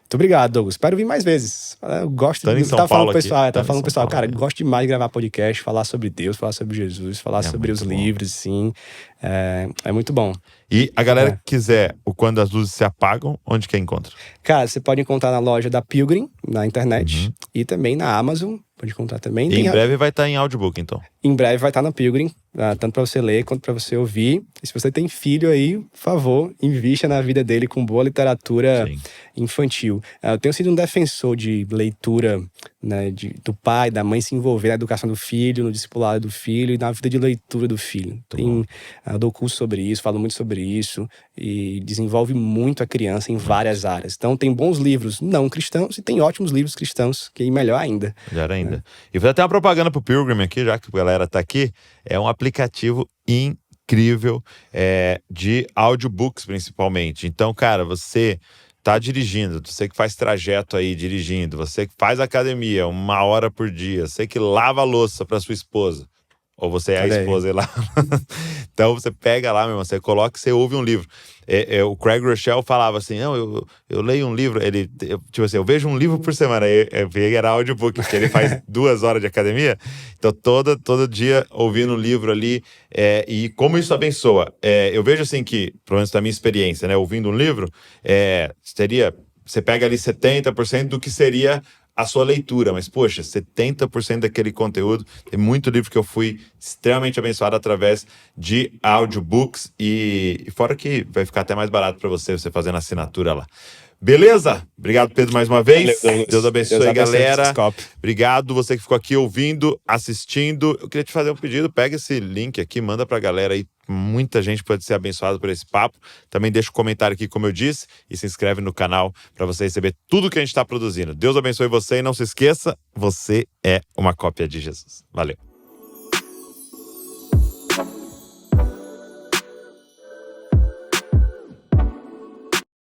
Muito obrigado, Douglas. Espero vir mais vezes. Eu gosto de estar falando pro pessoal, cara, gosto demais de gravar podcast, falar sobre Deus, falar sobre Jesus, falar sobre os livros, sim. É muito bom. E a galera que quiser o Quando as Luzes se Apagam, onde que encontra? Cara, você pode encontrar na loja da Pilgrim, na internet, e também na Amazon. Pode encontrar também. E em breve vai estar em audiobook, então. Em breve vai estar na Pilgrim, tanto para você ler quanto para você ouvir. E se você tem filho aí, por favor, invista na vida dele com boa literatura infantil. Eu tenho sido um defensor de leitura, né, do pai, da mãe se envolver na educação do filho, no discipulado do filho e na vida de leitura do filho. Eu dou curso sobre isso, falo muito sobre isso e desenvolve muito a criança em várias áreas. Então tem bons livros não cristãos e tem ótimos livros cristãos, que é melhor ainda. Melhor ainda. E vou até uma propaganda pro Pilgrim aqui, já que a galera tá aqui. É um aplicativo incrível de audiobooks, principalmente. Então, cara, você tá dirigindo, você que faz trajeto aí dirigindo, você que faz academia 1 hora por dia, você que lava a louça pra sua esposa, ou você é a esposa lá. Então você pega lá, meu irmão, você coloca e você ouve um livro. O Craig Rochelle falava assim, não, eu leio um livro, tipo assim, eu vejo um livro por semana. Eu vi que era audiobook, porque ele faz 2 horas de academia. Então todo dia ouvindo um livro ali, e como isso abençoa. Eu vejo assim que, pelo menos da minha experiência, né, ouvindo um livro, você pega ali 70% do que seria a sua leitura, mas poxa, 70% daquele conteúdo, tem muito livro que eu fui extremamente abençoado através de audiobooks, e fora que vai ficar até mais barato para você fazendo assinatura lá. Beleza? Obrigado, Pedro, mais uma vez. Valeu, Deus abençoe, Deus galera. Descope. Obrigado você que ficou aqui ouvindo, assistindo. Eu queria te fazer um pedido. Pega esse link aqui, manda pra galera aí. Muita gente pode ser abençoada por esse papo. Também deixa um comentário aqui, como eu disse, e se inscreve no canal para você receber tudo que a gente está produzindo. Deus abençoe você e não se esqueça, você é uma cópia de Jesus. Valeu.